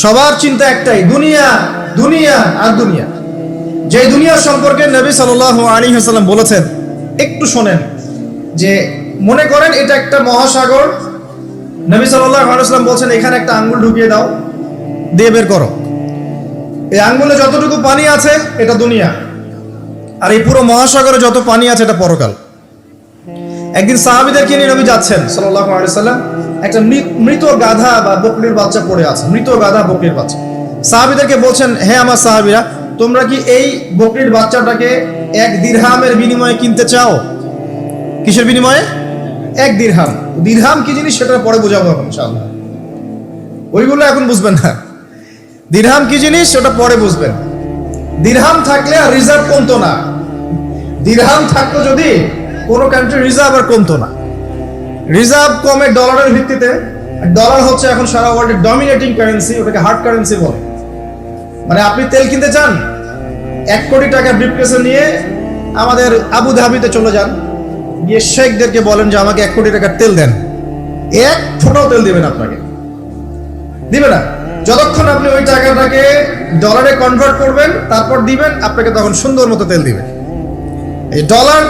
সবার চিন্তা একটাই, দুনিয়া দুনিয়া আর দুনিয়া। যে দুনিয়া সম্পর্কে নবী সাল্লাল্লাহু আলাইহি ওয়াসাল্লাম বলেছেন, একটু শোনেন। যে মনে করেন এটা একটা মহাসাগর, নবী সাল্লাল্লাহু আলাইহি ওয়াসাল্লাম বলছেন এখানে একটা আঙ্গুল ঢুকিয়ে দাও, দিয়ে বের করো। এই আঙ্গুলে যতটুকু পানি আছে এটা দুনিয়া, আর এই পুরো মহাসাগরে যত পানি আছে এটা পরকাল। একদিন সাহাবীদেরকে নিয়ে নবী যাচ্ছেন সাল্লাল্লাহু আলাইহি ওয়াসাল্লাম, একটা মৃত গাধা বা বকরির বাচ্চা পড়ে আছে, মৃত গাধা বকরির বাচ্চা। সাহাবীদেরকে বলছেন, হে আমার সাহাবীরা, তোমরা কি এই বকরির বাচ্চাটাকে 1 দিরহামের বিনিময়ে কিনতে চাও? কিসের বিনিময়ে? 1 দিরহাম। দিরহাম কি জিনিস সেটা পরে বোঝাবো ইনশাআল্লাহ, ওইগুলো এখন বুঝবেন না। দিরহাম কি জিনিস সেটা পরে বুঝবেন। দিরহাম থাকলে আর রিজার্ভ কমতো না। দিরহাম থাকতো যদি কোনো কান্ট্রি, রিজার্ভ আর কমতো না। রিজার্ভ কমে ডলারের ভিত্তিতে। ডলার হচ্ছে এখন সারা ওয়ার্ল্ডের ডমিনেটিং কারেন্সি, ওটাকে হার্ড কারেন্সি বলে। মানে আপনি তেল কিনতে চান, 1 কোটি টাকা ব্রিফকেসে নিয়ে আমাদের আবু ধাবিতে চলে যান, গিয়ে শেখদেরকে বলেন যে আমাকে 1 কোটি টাকার তেল দেন। 1 ফোঁটাও তেল দিবেন আপনাকে, দিবে না। যতক্ষণ আপনি ওই টাকাটাকে ডলারে কনভার্ট করবেন তারপর দিবেন, আপনাকে তখন সুন্দর মতো তেল দিবেন। এই dollar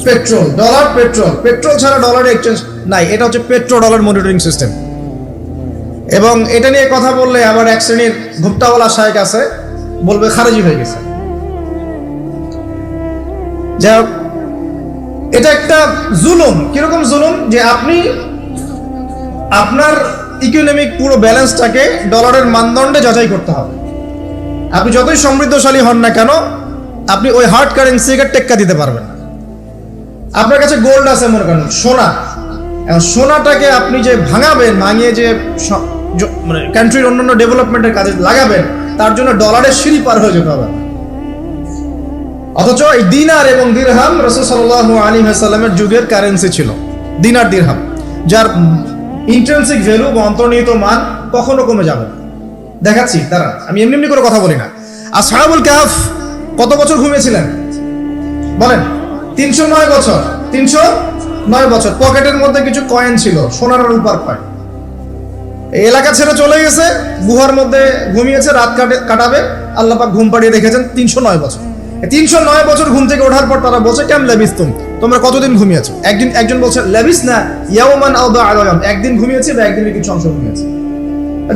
petrol, dollar petrol, petrol ছাড়া ডলারের এক্সচেঞ্জ নাই। এটা হচ্ছে পেট্রো ডলার মনিটরিং সিস্টেম। এবং এটা নিয়ে কথা বললে আবার এক শ্রেণীর ঘুপটাওয়ালা শায়েখ আছে, বলবে খারেজি হয়ে গেছে। যাই হোক, এটা একটা জুলুম। কিরকম জুলুম? যে আপনি আপনার ইকোনমিক পুরো ব্যালেন্সটাকে ডলারের মানদণ্ডে যাচাই করতে হবে। আপনি যতই সমৃদ্ধশালী হন না কেন, আপনি ওই হার্ড কারেন্সিকে টেক্কা দিতে পারবেন না। আপনার কাছে গোল্ড আছে, মনে করেন সোনা, এখন সোনাটাকে আপনি যে ভাঙাবেন, ভাঙিয়ে যে মানে কান্ট্রির অন্যান্য ডেভেলপমেন্টের কাজে লাগাবেন, তার জন্য ডলারের সিঁড়ি পার হয়ে যেতে হবে। অথচ এই দিনার এবং দিরহাম রাসূল সাল্লাল্লাহু আলাইহি ওয়াসাল্লামের যুগের কারেন্সি ছিল। দিনার দিরহাম, যার ইন্ট্রিনসিক ভ্যালু বা অন্তর্নিহিত মান কখনো কমে যাবে না। দেখাচ্ছি, তারা আমি এমনি এমনি করে কথা বলি না। আসহাবুল কাহফ কত বছর ঘুমিয়েছিলেন বলেন? 309 বছর। 309 বছর। পকেটের মধ্যে কিছু কয়েন ছিল, সোনার আর রূপার কয়েন। এই এলাকা ছেড়ে চলে গেছে, গুহার মধ্যে ঘুমিয়েছে, রাত কাটাবে। আল্লাহ পাক ঘুম পাড়িয়ে রেখেছেন 309 বছর। 309 বছর ঘুম থেকে ওঠার পর তারা বলছে, কেম লাবিস্তুম, তোমরা কতদিন ঘুমিয়েছো? একজন বলছে লাবিস না ইয়াওমান আও বা'দা ইয়াওম, একদিন ঘুমিয়েছি বা একদিনের কিছু অংশ ঘুমিয়েছি।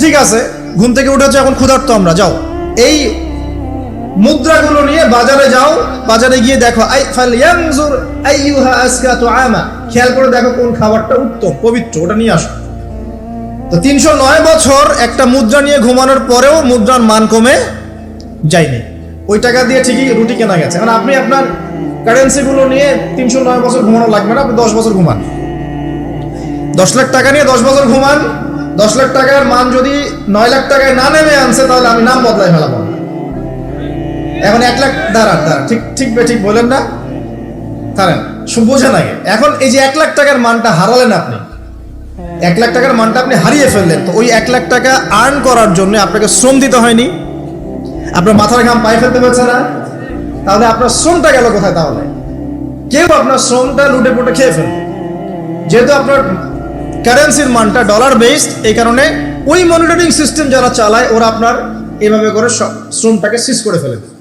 ঠিক আছে, ঘুম থেকে উঠেছে, এখন ক্ষুধার্ত আমরা, যাও এই মুদ্রাগুলো নিয়ে বাজারে যাও, বাজারে গিয়ে দেখো ফালয়ানজুর আইয়ুহা আসকা তুআমা, খেয়াল করে দেখো কোন খাবারটা উত্তম পবিত্র, ওটা নিয়ে আসো। তো 309 বছর একটা মুদ্রা নিয়ে ঘুমানোর পরেও মুদ্রার মান কমে যায়নি। ওই টাকা দিয়ে ঠিকই রুটি কেনা গেছে। মানে আপনি আপনার কারেন্সিগুলো নিয়ে 309 বছর ঘুমানো লাগবে না, আপনি 10 বছর ঘুমান। 10 লাখ টাকা নিয়ে 10 বছর ঘুমান। 10 লাখ টাকার মান যদি 9 লাখ টাকায় না নেমে আনছে, তাহলে আমি নাম বদলাই ফেলাবো। এখন 1 লাখ দাঁড়ান, ঠিক বলেন না, দাঁড়ান, বোঝে না। এখন এই যে 1 লাখ টাকার মানটা হারালেন আপনি, 1 লাখ টাকার মানটা আপনি হারিয়ে ফেললেন। তো ওই 1 লাখ টাকা আর্ন করার জন্য আপনাকে শ্রম দিতে হয়নি, আপনার মাথার ঘাম পায়ে ফেলতে হয়েছে না? তাহলে আপনার শ্রমটা গেল কোথায়? তাহলে কেউ আপনার শ্রমটা লুটে পুটে খেয়ে ফেলবে। যেহেতু আপনার কারেন্সির মানটা ডলার বেসড, এই কারণে ওই মনিটরিং সিস্টেম যারা চালায় ওরা আপনার এভাবে করে শ্রমটাকে সিজ করে ফেলে দেয়।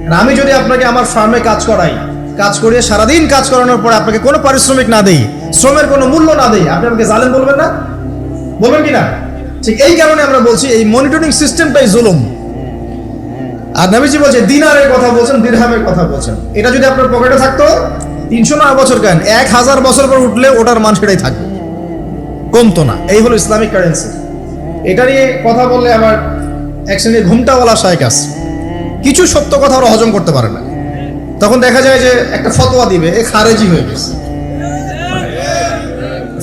আর আমি যদি আপনাকে আমার ফার্মে কাজ করিয়ে সারাদিন কাজ করানোর পরে আপনাকে কোনো পারিশ্রমিক না দেই, শ্রমের কোনো মূল্য না দেই, আপনি আমাকে জালেম বলবেন না? বলবেন কি না? ঠিক এই কারণে আমরা বলছি এই মনিটরিং সিস্টেমটাই জুলুম। আর নবীজি বলছে দিনারের কথা বলছেন, দিরহামের কথা বলছেন। এটা যদি আপনার পকেটে থাকতো 309 বছর কেন, 1000 বছর পর উঠলে ওটার মান সেটাই থাকবে, কমতো না। এই হলো ইসলামিক কারেন্সি। এটা নিয়ে কথা বললে আবার এক শ্রেণীর ঘুমটাওয়ালা শায়েখ আছে, কিছু সত্য কথা ওরা হজম করতে পারে না। তখন দেখা যায় যে একটা ফতোয়া দিবে, এ খারেজি হয়ে গেছে,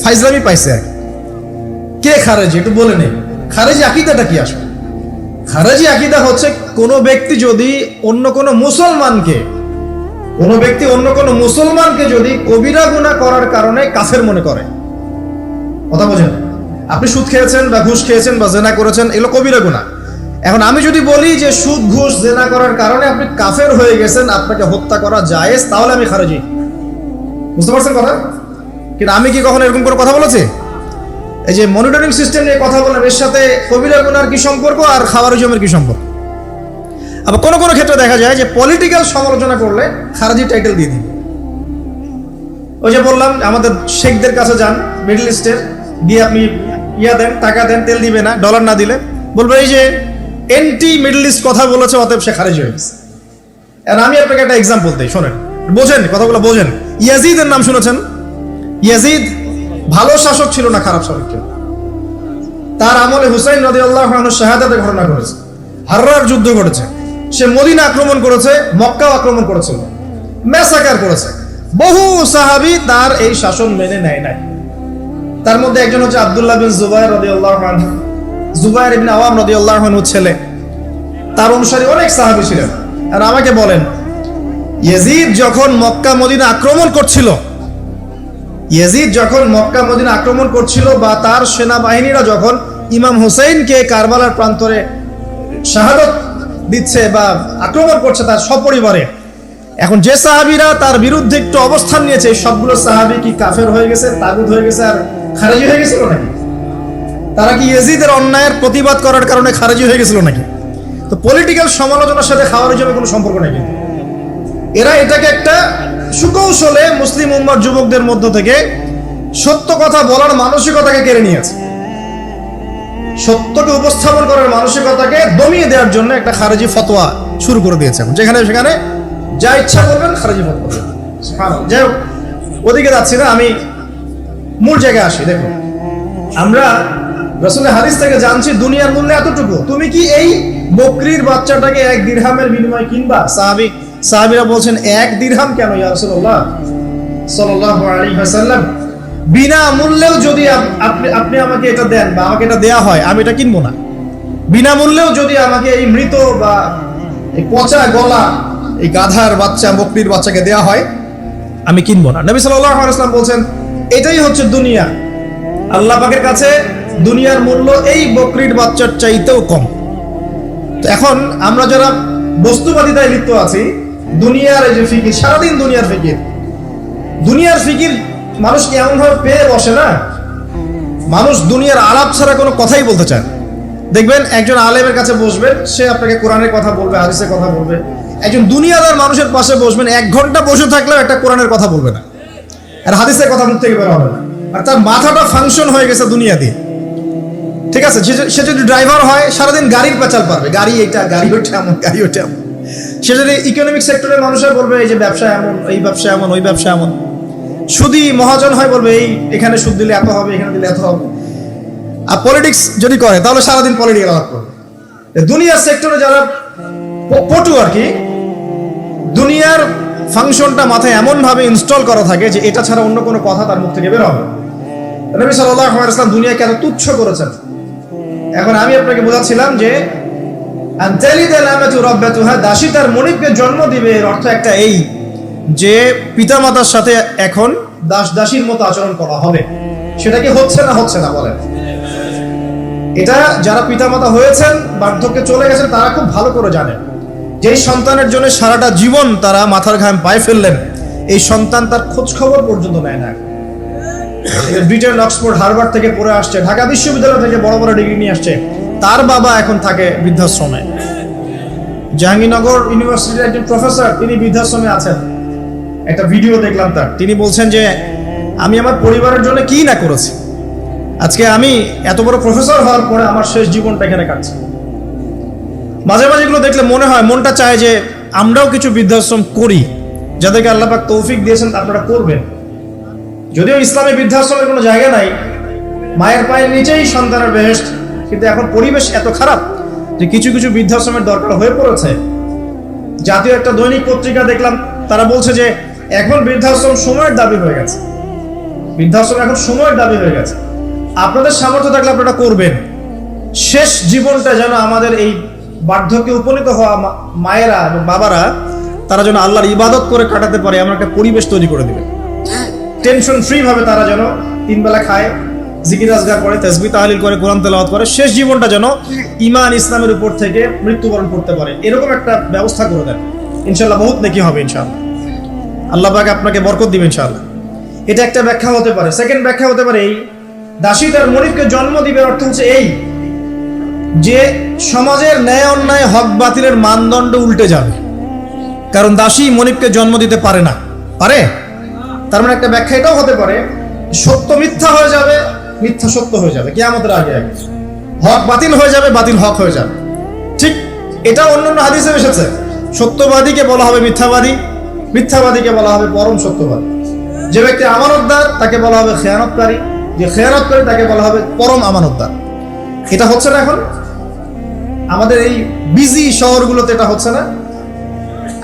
ফাইজলামি পাইছে। কে খারেজি একটু বলে নেই। খারেজি আকীদাটা কি আসলে? খারেজি আকীদা হচ্ছে কোনো ব্যক্তি যদি অন্য কোনো মুসলমানকে যদি কবিরা গুনাহ করার কারণে কাফের মনে করে। কথা বোঝেন? আপনি সুদ খেয়েছেন বা ঘুষ খেয়েছেন বা জেনা করেছেন, এগুলো কবিরা গুনাহ। এখন আমি যদি বলি যে সুদ ঘুষ জেনা করার কারণে আপনি কাফের হয়ে গেছেন, আপনাকে হত্যা করা জায়েজ, তাহলে আমি খারেজি। বুঝতে পারছেন কথা? কিন্তু আমি কি কখনো এরকম কোনো কথা বলেছি? এই যে মনিটরিং সিস্টেম নিয়ে কথা বললাম, এর সাথে কবিরা গুনার কি সম্পর্ক আর খাওয়ারিজমের কি সম্পর্ক? আবার কোনো কোনো ক্ষেত্রে দেখা যায় যে পলিটিক্যাল সমালোচনা করলে খারাজি টাইটেল দিয়ে দিন। ওই যে বললাম আমাদের শেখদের কাছে যান মিডল ইস্টের, গিয়ে আপনি দেন, টাকা দেন, তেল দিবে না, ডলার না দিলে বলবে এই যে এন্টি মিডল ইস্ট কথা বলেছে, অতএব সে খারিজ হয়ে গেছে। আর আমি আপনাকে একটা এক্সাম্পল দিই, শোনেন, বোঝেন কথাগুলো বোঝেন। ইয়াজিদের নাম শুনেছেন? ইয়াজিদ ভালো শাসক ছিল না খারাপ শাসক ছিল? তার আমলে হুসাইন রাদিয়াল্লাহু আনহু শাহাদাতের ঘটনা ঘটেছে, হাররার যুদ্ধ ঘটেছে, সে মদিনা আক্রমণ করেছে, মক্কাও আক্রমণ করেছিল, ম্যাসাকার করেছে। বহু সাহাবী তার এই শাসন মেনে নেয় নাই। তার মধ্যে একজন হচ্ছে আব্দুল্লাহ বিন জুবাইর রাদিয়াল্লাহু আনহু, জুবাইর ইবনে আওয়াম রাদিয়াল্লাহু আনহুর ছেলে। তার অনুসারী অনেক সাহাবী ছিলেন। আর আমাকে বলেন, ইয়াজিদ যখন মক্কা মদিনা আক্রমণ করছিল, বা তার সেনাবাহিনীরা যখন ইমাম হুসাইনকে কারবালার প্রান্তরে শাহাদত দিচ্ছে বা আক্রমণ করছে তার সপরিবারে, এখন যে সাহাবীরা তার বিরুদ্ধে একটু অবস্থান নিয়েছে, সবগুলো সাহাবী কি কাফের হয়ে গেছে, তাগুত হয়ে গেছে, আর খারেজি হয়ে গেছিল নাকি? তারা কি ইয়াজিদের অন্যায়ের প্রতিবাদ করার কারণে খারেজি হয়ে গেছিল নাকি? তো পলিটিক্যাল সমালোচনার সাথে খাওয়ারিজমের কোনো সম্পর্ক নেই। কিন্তু এরা এটাকে একটা সুকৌশলে মুসলিম উম্মার যুবকদের মধ্য থেকে সত্য কথা বলার মানসিকতাকে কেড়ে নিয়েছে, সত্যকে উপস্থাপন করার মানসিকতাকে দমিয়ে দেওয়ার জন্য একটা খারেজি ফতোয়া শুরু করে দিয়েছে। যেখানে সেখানে যা ইচ্ছা করবেন খারেজি ফতোয়া। যাই হোক, ওদিকে যাচ্ছি না, আমি মূল জায়গায় আসি। দেখুন, আমরা রাসূলের হাদিস থেকে জানছি দুনিয়ার মূল্য এতটুকু, তুমি কি এই বকরির বাচ্চাটাকে 1 দিরহামের বিনিময়ে কিনবা? সাহাবীরা বলছেন 1 দিরহাম কেন ইয়া রাসূলুল্লাহ সাল্লাল্লাহু আলাইহি ওয়াসাল্লাম, বিনা মূল্যেও যদি আপনি আমাকে এটা দেন বা আমাকে এটা দেয়া হয়, আমি এটা কিনবো না। বিনা মূল্যেও যদি আমাকে এই মৃত বা এই পচা গলা এই গাধার বাচ্চা, বকরির বাচ্চাকে দেয়া হয়, আমি কিনবো না। নবী সাল্লাল্লাহু আলাইহি ওয়াসাল্লাম বলছেন এটাই হচ্ছে দুনিয়া। আল্লাহ পাকের কাছে দুনিয়ার মূল্য এই বকরির বাচ্চার চাইতেও কম। তো এখন আমরা যারা বস্তুবাদিতায় লিপ্ত আছি, দুনিয়ার এই যে ফিকির, সারাদিন দুনিয়ার ফিকির মানুষকে এমন ভাবে পেয়ে বসে না, মানুষ দুনিয়ার আলাপ ছাড়া কোনো কথাই বলতে চায় না। দেখবেন একজন আলেমের কাছে বসবেন, সে আপনাকে কোরআনের কথা বলবে, হাদিসের কথা বলবে। একজন দুনিয়াদার মানুষের পাশে বসবেন, 1 ঘন্টা বসে থাকলেও একটা কোরআনের কথা বলবে না, আর হাদিসের কথা মুখ থেকে বের হবে না। আর তার মাথাটা ফাংশন হয়ে গেছে দুনিয়া দিয়ে। ঠিক আছে, সে যদি ড্রাইভার হয়, সারাদিন গাড়ির পেঁচাল পারবে, গাড়ি এটা, গাড়ি ওইটা এমন, গাড়ি ওইটা এমন। সে যদি ইকোনমিক সেক্টরের মানুষের বলবে এই যে ব্যবসা এমন, এই ব্যবসা এমন, ওই ব্যবসা এমন। সুদী মহাজন হয়, বলবে এই এখানে সুদ দিলে এত হবে, এখানে দিলে এত হবে। আর পলিটিক্স যদি করে তাহলে সারাদিন পলিটিক্যাল আলাপ করবে। দুনিয়ার সেক্টরে যারা পটু আর কি, দুনিয়ার ফাংশনটা মাথায় এমন ভাবে ইনস্টল করা থাকে যে এটা ছাড়া অন্য কোনো কথা তার মুখ থেকে বের হবে। নবী সাল্লাল্লাহু আলাইহি ওয়াসাল্লাম দুনিয়াকে এত তুচ্ছ করেছেন। এখন আমি আপনাকে বোঝাচ্ছিলাম যে দাসী তার মনিবকে জন্ম দিবে, এর অর্থ একটা এই যে পিতামাতার সাথে এখন দাসীর মতো আচরণ করা হবে। সেটা কি হচ্ছে না বলেন? এটা যারা পিতামাতা হয়েছেন, বার্ধক্যে চলে গেছেন, তারা খুব ভালো করে জানেন যে এই সন্তানের জন্য সারাটা জীবন তারা মাথার ঘাম পায়ে ফেললেন, এই সন্তান তার খোঁজ খবর পর্যন্ত নেয় না। ব্রিটেন, অক্সফোর্ড, হার্ভার্ড থেকে পড়ে আসছে, ঢাকা বিশ্ববিদ্যালয় থেকে বড় বড় ডিগ্রি নিয়ে আসছে, তার বাবা এখন থাকে বৃদ্ধাশ্রমে। জাহাঙ্গীরনগর ইউনিভার্সিটির একজন প্রফেসর, তিনি বৃদ্ধাশ্রমে আছেন। একটা ভিডিও দেখলাম তার, তিনি বলছেন যে আমি আমার পরিবারের জন্য কি না করেছি, আজকে আমি এত বড় প্রফেসর হওয়ার পরে আমার শেষ জীবনটা এখানে কাটছে। মাঝে মাঝে এগুলো দেখলে মনে হয়, মনটা চায় যে আমরাও কিছু বৃদ্ধাশ্রম করি, যাদেরকে আল্লাহ পাক তৌফিক দিয়েছেন আপনারা করবেন। যদিও ইসলামে বৃদ্ধাশ্রমের কোনো জায়গা নাই, মায়ের পায়ের নিচেই সন্তানের বেহেশত, কিন্তু এখন পরিবেশ এত খারাপ যে কিছু কিছু বৃদ্ধাশ্রমের দরকার হয়ে পড়েছে। জাতীয় একটা দৈনিক পত্রিকা দেখলাম, তারা বলছে যে এখন বৃদ্ধাশ্রম সময়ের দাবি হয়ে গেছে, বৃদ্ধাশ্রম এখন সময়ের দাবি হয়ে গেছে। আপনাদের সামর্থ্য থাকলে আপনারা করবেন। শেষ জীবনটা যেন আমাদের এই বার্ধক্যে উপনীত হওয়া মায়েরা এবং বাবারা, তারা যেন আল্লাহর ইবাদত করে কাটাতে পারে এমন একটা পরিবেশ তৈরি করে দিবেন। টেনশন ফ্রি ভাবে তারা যেন 3 বেলা খায়, জিকির আজগার করে, তাসবিহ তাহলিল করে, কোরআন তেলাওয়াত করে, শেষ জীবনটা যেন ঈমান ইসলামের উপর থেকে মৃত্যুবরণ করতে পারে, এরকম একটা ব্যবস্থা করে দেন। ইনশাআল্লাহ বহুত নেকি হবে ইনশাআল্লাহ। আল্লাহ পাক আপনাকে বরকত দিবেন ইনশাআল্লাহ। এটা একটা ব্যাখ্যা হতে পারে। সেকেন্ড ব্যাখ্যা হতে পারে এই দাসী তার মনিবকে জন্ম দিবে অর্থ হচ্ছে এই যে সমাজের ন্যায় অন্যায় হক বাতিলের মানদণ্ড উল্টে যাবে, কারণ দাসী মনিবকে জন্ম দিতে পারে না। পারে? তার মানে একটা ব্যাখ্যা এটাও হতে পারে, সত্য মিথ্যা হয়ে যাবে, মিথ্যা সত্য হয়ে যাবে কিয়ামতের আগে আগে, হক বাতিল হয়ে যাবে, বাতিল হক হয়ে যাবে। ঠিক এটা অন্যান্য হাদিসে এসেছে, সত্যবাদীকে বলা হবে মিথ্যাবাদী, মিথ্যাবাদীকে বলা হবে পরম সত্যবাদী। যে ব্যক্তি আমানতদার তাকে বলা হবে খেয়ানতকারী, যে খেয়ানতকারী তাকে বলা হবে পরম আমানতদার। এটা হচ্ছে না এখন আমাদের এই বিজি শহরগুলোতে, এটা হচ্ছে না।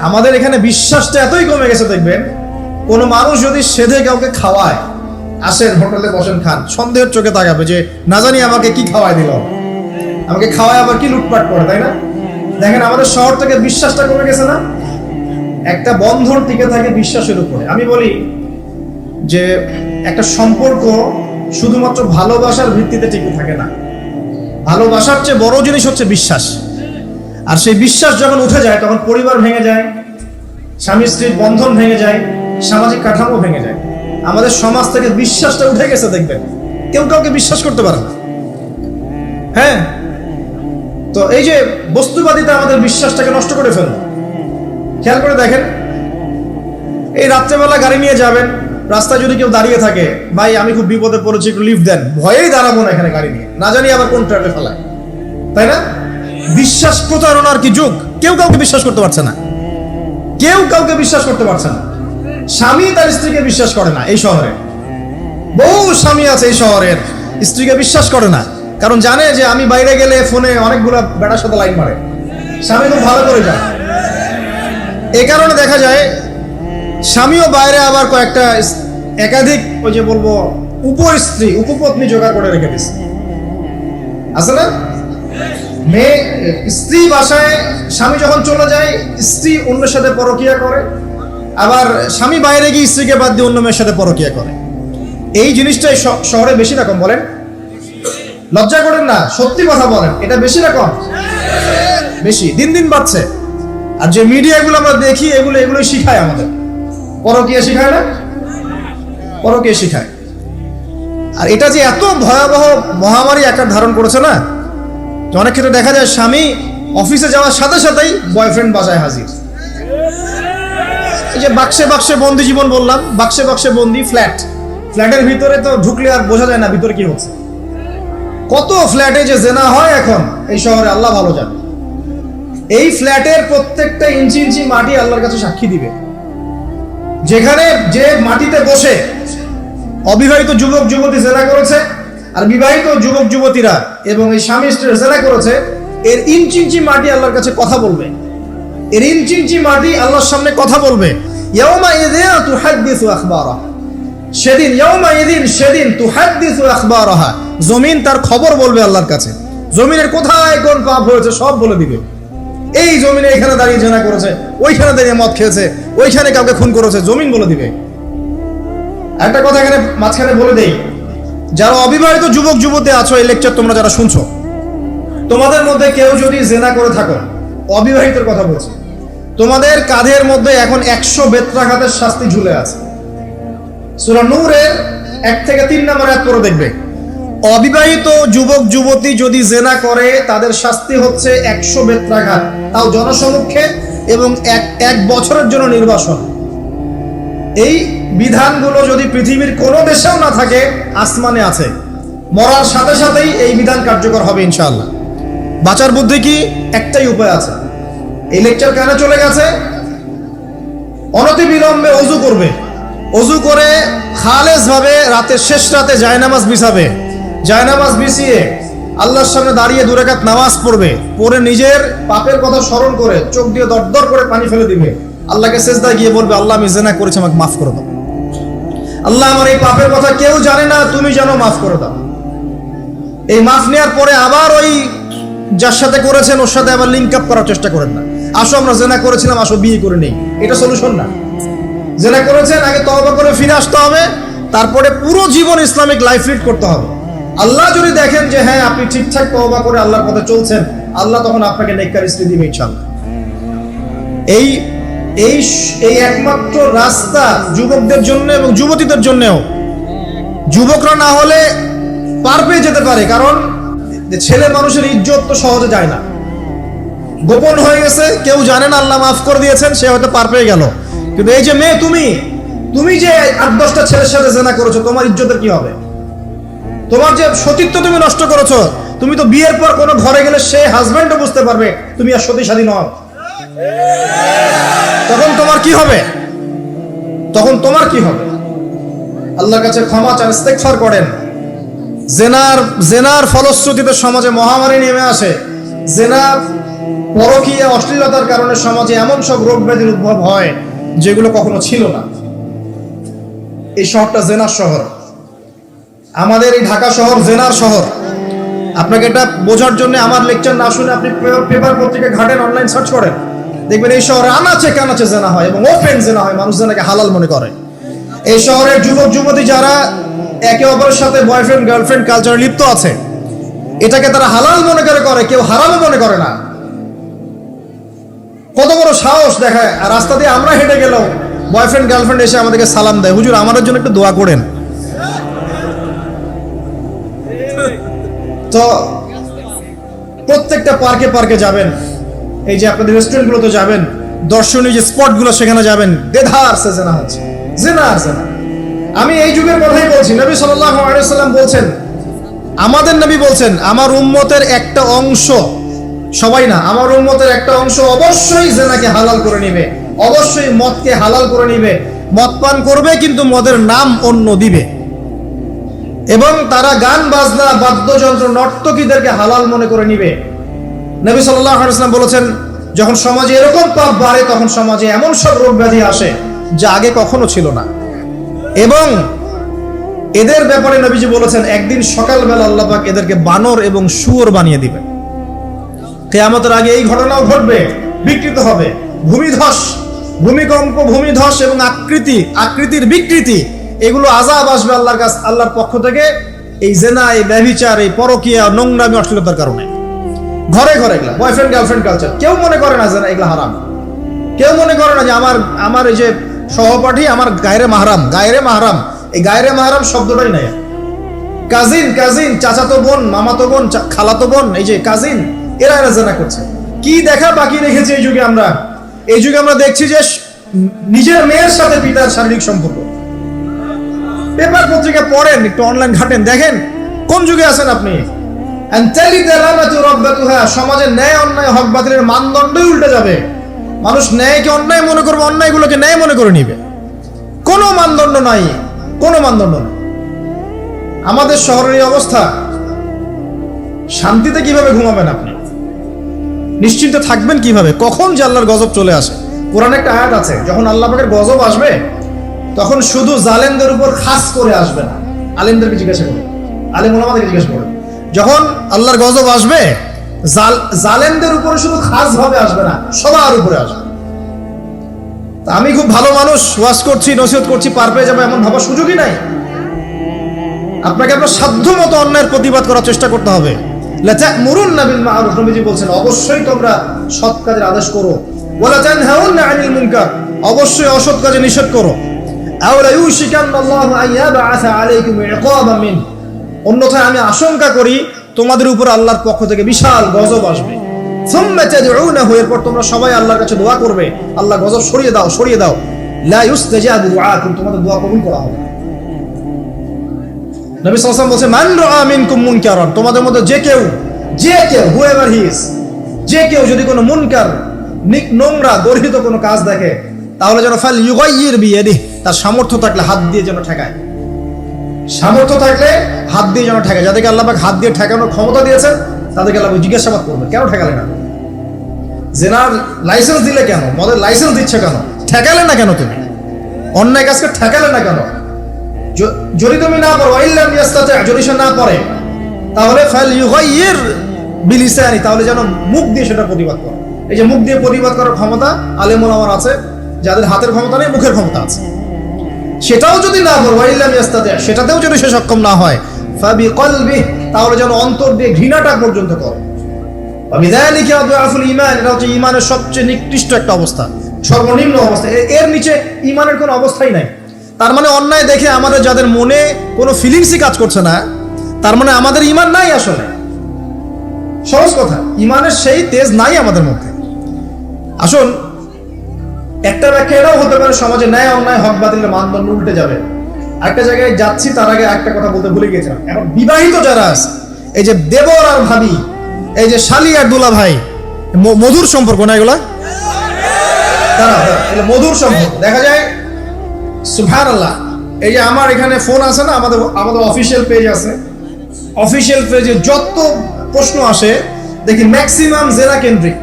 আমাদের এখানে বিশ্বাসটা এতই কমে গেছে, দেখবেন কোনো মানুষ যদি সেধে কাউকে খাওয়ায়, আসেন হোটেলে বসেন খান, সন্দেহের চোখে তাকাবে যে না জানি আমাকে কি খাওয়াই দিল, আমাকে খাওয়ায় আবার কি লুটপাট করে, তাই না? দেখেন আমাদের শহর থেকে বিশ্বাসটা কমে গেছে না। একটা বন্ধন টিকে থাকে বিশ্বাসের উপরে। আমি বলি যে একটা সম্পর্ক শুধুমাত্র ভালোবাসার ভিত্তিতে টিকে থাকে না, ভালোবাসার চেয়ে বড় জিনিস হচ্ছে বিশ্বাস। আর সেই বিশ্বাস যখন উঠে যায় তখন পরিবার ভেঙে যায়, স্বামী স্ত্রীর বন্ধন ভেঙে যায়, সামাজিক কাঠামো ভেঙে যায়। আমাদের সমাজ থেকে বিশ্বাসটা উঠে গেছে, দেখবেন কেউ কাউকে বিশ্বাস করতে পারে না। হ্যাঁ, তো এই যে বস্তুবাদিতা আমাদের বিশ্বাসটাকে নষ্ট করে ফেলল। খেয়াল করে দেখেন, এই রাত্রেবেলা গাড়ি নিয়ে যাবেন, রাস্তায় যদি কেউ দাঁড়িয়ে থাকে, ভাই আমি খুব বিপদে পড়েছি একটু লিফট দেন, ভয়েই দাঁড়াবো না এখানে গাড়ি নিয়ে, না জানি আবার কোন ট্র্যাপে ফেলায়, তাই না? বিশ্বাস প্রতারণার কি যুগ, কেউ কাউকে বিশ্বাস করতে পারছে না, কেউ কাউকে বিশ্বাস করতে পারছে না। স্বামী তার স্ত্রীকে বিশ্বাস করে না। এই শহরে বহু স্বামী আছে এই শহরের, স্ত্রীকে বিশ্বাস করে না, কারণ জানে যে আমি বাইরে গেলে ফোনে অনেকগুলো বেটার সাথে লাইন মারে, স্বামী খুব ভালো করে যায়। এই কারণে দেখা যায় স্বামীও বাইরে আবার কয়েকটা একাধিক ওই যে বলবো উপর স্ত্রী উপপত্নী জোগাড় করে রেখে দিচ্ছে, আছে না? মেয়ে স্ত্রী বাসায়, স্বামী যখন চলে যায় স্ত্রী অন্যের সাথে পরকিয়া করে, আবার স্বামী বাইরে গিয়ে স্ত্রীকে বাদ দিয়ে অন্য মেয়ের সাথে পরকিয়া করে। এই জিনিসটাই শহরে বেশি রকম। বলেন, লজ্জা করেন না, সত্যি কথা বলেন, এটা বেশি রকম, বেশি দিন দিন বাড়ছে। আর যে মিডিয়াগুলো আমরা দেখি এগুলোই শিখায় আমাদের, পরকিয়া শিখায় না, পরকিয়া শিখায়। আর এটা যে এত ভয়াবহ মহামারী আকার ধারণ করেছে না, অনেক ক্ষেত্রে দেখা যায় স্বামী অফিসে যাওয়ার সাথে সাথেই বয়ফ্রেন্ড বাসায় হাজির। এই যে বাক্সে বাক্সে বন্দি জীবন বললাম, বাক্সে বাক্সে বন্দি ফ্ল্যাটের ভিতরে তো ঢুকলে আর বোঝা যায় না ভিতরে কি হচ্ছে। কত ফ্ল্যাটে যে জেনা হয় এখন এই শহরে, আল্লাহ ভালো জানে। এই ফ্ল্যাটের প্রত্যেকটা ইঞ্চি ইঞ্চি মাটি আল্লাহর কাছে সাক্ষী দিবে। যেখানে যে মাটিতে বসে অবিবাহিত যুবক যুবতী জেনা করেছে আর বিবাহিত যুবক যুবতীরা এবং এই স্বামী স্ত্রী জেনা করেছে, এর ইঞ্চি ইঞ্চি মাটি আল্লাহর কাছে কথা বলবে, এর ইঞ্চি ইঞ্চি মাটি আল্লাহর সামনে কথা বলবে। ইয়াউমা ইযিন তুহাদ্দিসু আখবারাহা, সেদিন তুহাদ্দিসু আখবারাহা, জমিন তার খবর বলবে আল্লাহর কাছে। জমিনের কোথায় কোন পাপ হয়েছে সব বলে দিবে। এই জমিনে এখানে দাঁড়িয়ে জেনা করেছে, ওইখানে দাঁড়িয়ে মদ খেয়েছে, ওইখানে কাউকে খুন করেছে, জমিন বলে দিবে। একটা কথা এখানে মাঝখানে বলে দেই, যারা অবিবাহিত যুবক যুবতী আছো, এই লেকচার তোমরা যারা শুনছো, তোমাদের মধ্যে কেউ যদি জেনা করে থাকো, অবিবাহিতের কথা বলছি, তোমাদের কাঁধের মধ্যে এখন 100 বেত্রাঘাতের শাস্তি ঝুলে আছে। সূরা নূরের 1 থেকে 3 নম্বর আয়াত পড়ে দেখবে, অবিবাহিত যুবক যুবতী যদি জেনা করে তাদের শাস্তি হচ্ছে 100 বেত্রাঘাত, তাও জনসমক্ষে, এবং এক বছরের জন্য নির্বাসন। এই বিধানগুলো যদি পৃথিবীর কোনো দেশেও না থাকে, আসমানে আছে। মরার সাথে সাথেই এই বিধান কার্যকর হবে ইনশাআল্লাহ। বাঁচার বুদ্ধি কি? একটাই উপায় আছে। এই লেকচার কেন চলে গেছে? অনতি বিলম্বে ওযু করবে, ওযু করে খালেস ভাবে রাতের শেষ রাতে জায়নামাজ বিছাবে, জায়নামাজ বিছিয়ে আল্লাহর সামনে দাঁড়িয়ে 2 রাকাত নামাজ পড়বে, পড়ে নিজের পাপের কথা স্মরণ করে চোখ দিয়ে দরদর করে পানি ফেলে দিবে, আল্লাহকে সেজদায় গিয়ে বলবে, আল্লাহ আমি জেনা করেছি, আমাকে মাফ করে দাও। আল্লাহ আমার এই পাপের কথা কেউ জানে না, তুমি জানো, মাফ করে দাও। এই মাফ নেওয়ার পরে আবার ওই যার সাথে করেছেন ওর সাথে আবার লিঙ্ক আপ করার চেষ্টা করেন না। আসো আমরা জেনা করেছিলাম, আসো বিয়ে করে নেই, এটা সলিউশন না। জেনা করেছেন, আগে তওবা করে ফিরে আসতে হবে, তারপরে পুরো জীবন ইসলামিক লাইফ লিড করতে হবে। আল্লাহ যদি দেখেন যে হ্যাঁ আপনি ঠিকঠাক তওবা করে আল্লাহর পথে চলছেন, আল্লাহ তখন আপনাকে নেককার স্ত্রী দিবে ইনশাআল্লাহ। এই এই এই একমাত্র রাস্তা যুবকদের জন্য এবং যুবতীদের জন্যও। যুবকরা না হলে পার পেয়ে যেতে পারে, কারণ ছেলে মানুষের ইজ্জত তো সহজে যায় না, গোপন হয়ে গেছে, কেউ জানে না, আল্লাহ মাফ করে দিয়েছেন, সে হয়তো পার পেয়ে গেল। কিন্তু এই যে মেয়ে, তুমি যে 8-10টা ছেলের সাথে জেনা করেছো, তোমার ইজ্জতের কি হবে? তোমার যে সতীত্ব তুমি নষ্ট করেছো, তুমি তো বিয়ের পর কোনো ঘরে গেলে সে হাজবেন্ডও বুঝতে পারবে তুমি আর সতী স্বাধীন হও। তখন তোমার কি হবে? আল্লাহর কাছে ক্ষমা চান, ইস্তেগফার করেন। জেনার ফলশ্রুতিতে সমাজে মহামারী নেমে আসে। জেনা, পরকীয়া, অশ্লীলতার কারণে সমাজে এমন সব রোগ ব্যাধির উদ্ভব হয় যেগুলো কখনো ছিল না। এই শহরটা জেনার শহর, আমাদের এই ঢাকা শহর জেনার শহর। আপনাকে এটা বোঝার জন্য আমার লেকচার না শুনে আপনি পেপার পত্রিকা ঘাটেন, অনলাইন সার্চ করেন, দেখবেন এই শহরে আনাচে কানাচে জেনা হয় এবং ওপেন জেনা হয়, মানুষ জেনাকে হালাল মনে করে। এই শহরের যুবক যুবতী যারা একে অপরের সাথে বয়ফ্রেন্ড গার্লফ্রেন্ড কালচারে লিপ্ত আছে, এটাকে তারা হালাল মনে করে, কেউ হারামও মনে করে না। কত বড় সাহস দেখায়! আর রাস্তা দিয়ে আমরা হেঁটে গেলেও বয়ফ্রেন্ড গার্লফ্রেন্ড এসে আমাদেরকে সালাম দেয়, হুজুর আমাদের জন্য একটু দোয়া করেন। তো প্রত্যেকটা পার্কে যাবেন, এই যে আপনাদের রেস্টুরেন্টগুলোতে যাবেন, দর্শনীয় যে স্পটগুলো সেখানে যাবেন, দেধার সে জেনা হচ্ছে, জেনা। আমি এই যুগের কথাই বলছি। নবী সাল্লাল্লাহু আলাইহি ওয়াসাল্লাম বলছেন, আমাদের নবী বলছেন, আমার উম্মতের একটা অংশ, সবাই না, আমার উম্মতের একটা অংশ অবশ্যই জেনাকে হালাল করে নিবে, অবশ্যই মদকে হালাল করে নিবে, মদ পান করবে কিন্তু মদের নাম অন্য দিবে, এবং তারা গান বাজনা বাদ্যযন্ত্র নর্তকীদেরকে হালাল মনে করে নিবে। নবী সাল্লাল্লাহু আলাইহি ওয়াসাল্লাম বলেছেন, যখন সমাজে এরকম পাপ বাড়ে তখন সমাজে এমন সব রোগ ব্যাধি আসে যা আগে কখনো ছিল না। এবং এদের ব্যাপারে নবীজি বলেছেন, একদিন সকালবেলা আল্লাহ পাক এদেরকে বানর এবং শুয়োর বানিয়ে দিবেন। কিয়ামতের আগে এই ঘটনাও ঘটবে, বিকৃত হবে, ভূমিধস, ভূমিকম্প, ভূমিধস এবং আকৃতির বিকৃতি, এগুলো আযাব আসবে আল্লাহর পক্ষ থেকে, এই জেনা, এই ব্যভিচার, এই পরকীয়া, নোংরামি, অশ্লীলতার কারণে। ঘরে এগুলা বয়ফ্রেন্ড গার্লফ্রেন্ড কালচার, কেউ মনে করে না জেনা এগুলা হারাম, কেউ মনে করে না যে আমার এই যে সহপাঠী আমার গায়রে মাহরাম, এই গায়রে মাহরাম শব্দটাই নাই। কাজিন, চাচাতো বোন, মামাতো বোন, খালাতো বোন, এই যে কাজিন, এরা জেনা করছে। কি দেখা বাকি রেখেছে এই যুগে আমরা দেখছি যে নিজের মেয়ের সাথে পিতার শারীরিক সম্পর্ক। পেপার পত্রিকা পড়েন, একটু অনলাইন ঘাটেন, দেখেন কোন যুগে আছেন আপনি। সমাজের ন্যায় অন্যায় হক বাতিলের মানদণ্ডই উল্টে যাবে। মানুষ ন্যায়কে অন্যায় মনে করবে, অন্যায়গুলোকে ন্যায় মনে করে নিবে। কোনো মানদণ্ড নাই। আমাদের শহরের এই অবস্থা, শান্তিতে কিভাবে ঘুমাবেন আপনি? নিশ্চিন্তে থাকবেন কিভাবে? কখন যে আল্লাহর গজব চলে আসে। কোরআনে একটা আয়াত আছে, যখন আল্লাহ পাকের গজব আসবে তখন শুধু জালেমদের উপর খাস করে আসবে না। আলেমদেরকে জিজ্ঞাসা করুন, আলেম ওলামাদেরকে জিজ্ঞাসা করুন, যখন আল্লাহর গজব আসবে জালেমদের উপরে শুধু খাস ভাবে আসবে না, সবার উপরে আসবে। আমি খুব ভালো মানুষ, ওয়াজ করছি, নসিহত করছি, পার পেয়ে যাবো এমন ভাবার সুযোগই নাই। আপনাকে আপনার সাধ্য মতো অন্যায়ের প্রতিবাদ করার চেষ্টা করতে হবে। লাতা'মুরুন্না বিল মা'রুফ, নবীজি বলছেন, অবশ্যই তোমরা সৎ কাজের আদেশ করো। ওয়ালা তানহাউন্না আনিল মুনকার, অবশ্যই অসৎ কাজে নিষেধ করো। আও লা ইউশিকান্নাল্লাহু আন ইয়াবআসা আলাইকুম ইকাবাম মিন, অন্যথায় আমি আশঙ্কা করি তোমাদের উপর আল্লাহর পক্ষ থেকে বিশাল গজব আসবে। সুম্মা তাদউনাহু, এরপর তোমরা সবাই আল্লাহর কাছে দোয়া করবে, আল্লাহ গজব সরিয়ে দাও। লা ইউস্তাজাবু দুআকুম, তোমাদের দোয়া কবুল করা হবে। নবী সাল্লাল্লাহু আলাইহি ওয়াসাল্লাম বলেন, মান রাআ মিনকুম মুনকারান, তোমাদের মধ্যে যে কেউ হুয়েভার হি ইজ, যে কেউ যদি কোনো মুনকার, নোংরা গর্হিত কোনো কাজ দেখে, তাহলে যেন ফাল ইউগাইয়ির বিয়াদিহি, তার সামর্থ্য থাকলে হাত দিয়ে যেন ঠেকায়। যাদেরকে আল্লাহ পাক হাত দিয়ে ঠেকানোর ক্ষমতা দিয়েছেন তাদেরকে আল্লাহ জিজ্ঞাসাবাদ করবে, কেন ঠেকালে না? জেনার লাইসেন্স দিলে কেন? মদের লাইসেন্স দিচ্ছে কেন? ঠেকালে না কেন? তুমি অন্যায় কাজকে ঠেকালে না কেন? যদি তুমি না পারো, যদি সে না পারে, তাহলে ফাল ইউগাইয়ির বিলিসানি, তাহলে যেন মুখ দিয়ে সেটা প্রতিবাদ করে। এই যে মুখ দিয়ে প্রতিবাদ করার ক্ষমতা আলেম ওলামার আছে, যাদের হাতের ক্ষমতা নেই, মুখের ক্ষমতা আছে। সেটাও যদি না পারো, সেটাতেও যদি সে সক্ষম না হয়, ফাবিকলবিহি, তাহলে যেন অন্তর দিয়ে ঘৃণাটা পর্যন্ত করে। ওয়াবিযালিকা আদআফুল ঈমান, এটা হচ্ছে ঈমানের সবচেয়ে নিকৃষ্ট একটা অবস্থা, সর্বনিম্ন অবস্থা। এর নিচে ঈমানের কোনো অবস্থাই নাই। তার মানে অন্যায় দেখে আমাদের যাদের মনে কোনো ফিলিংসই কাজ করছে না, তার মানে আমাদের ঈমান নাই আসলে। সহজ কথা, ঈমানের সেই তেজ নাই আমাদের মধ্যে। আসুন, একটা ব্যাখ্যা এটাও হতে পারে সমাজে ন্যায় অন্যায় হক বাতিলের মানদণ্ড উল্টে যাবে। একটা জায়গায় যাচ্ছি, তার আগে একটা কথা বলতে ভুলে গেছিলাম। এখন বিবাহিত যারা আছে, এই যে দেবর আর ভাবি, এই যে শালি আর দুলা ভাই, মধুর সম্পর্ক না এগুলা? মধুর সম্পর্ক দেখা যায়। সুবহানাল্লাহ, এই যে আমার এখানে ফোন আছে না, আমাদের অফিসিয়াল পেজ আছে, অফিসিয়াল পেজে যত প্রশ্ন আসে দেখি ম্যাক্সিমাম জেনা কেন্দ্রিক,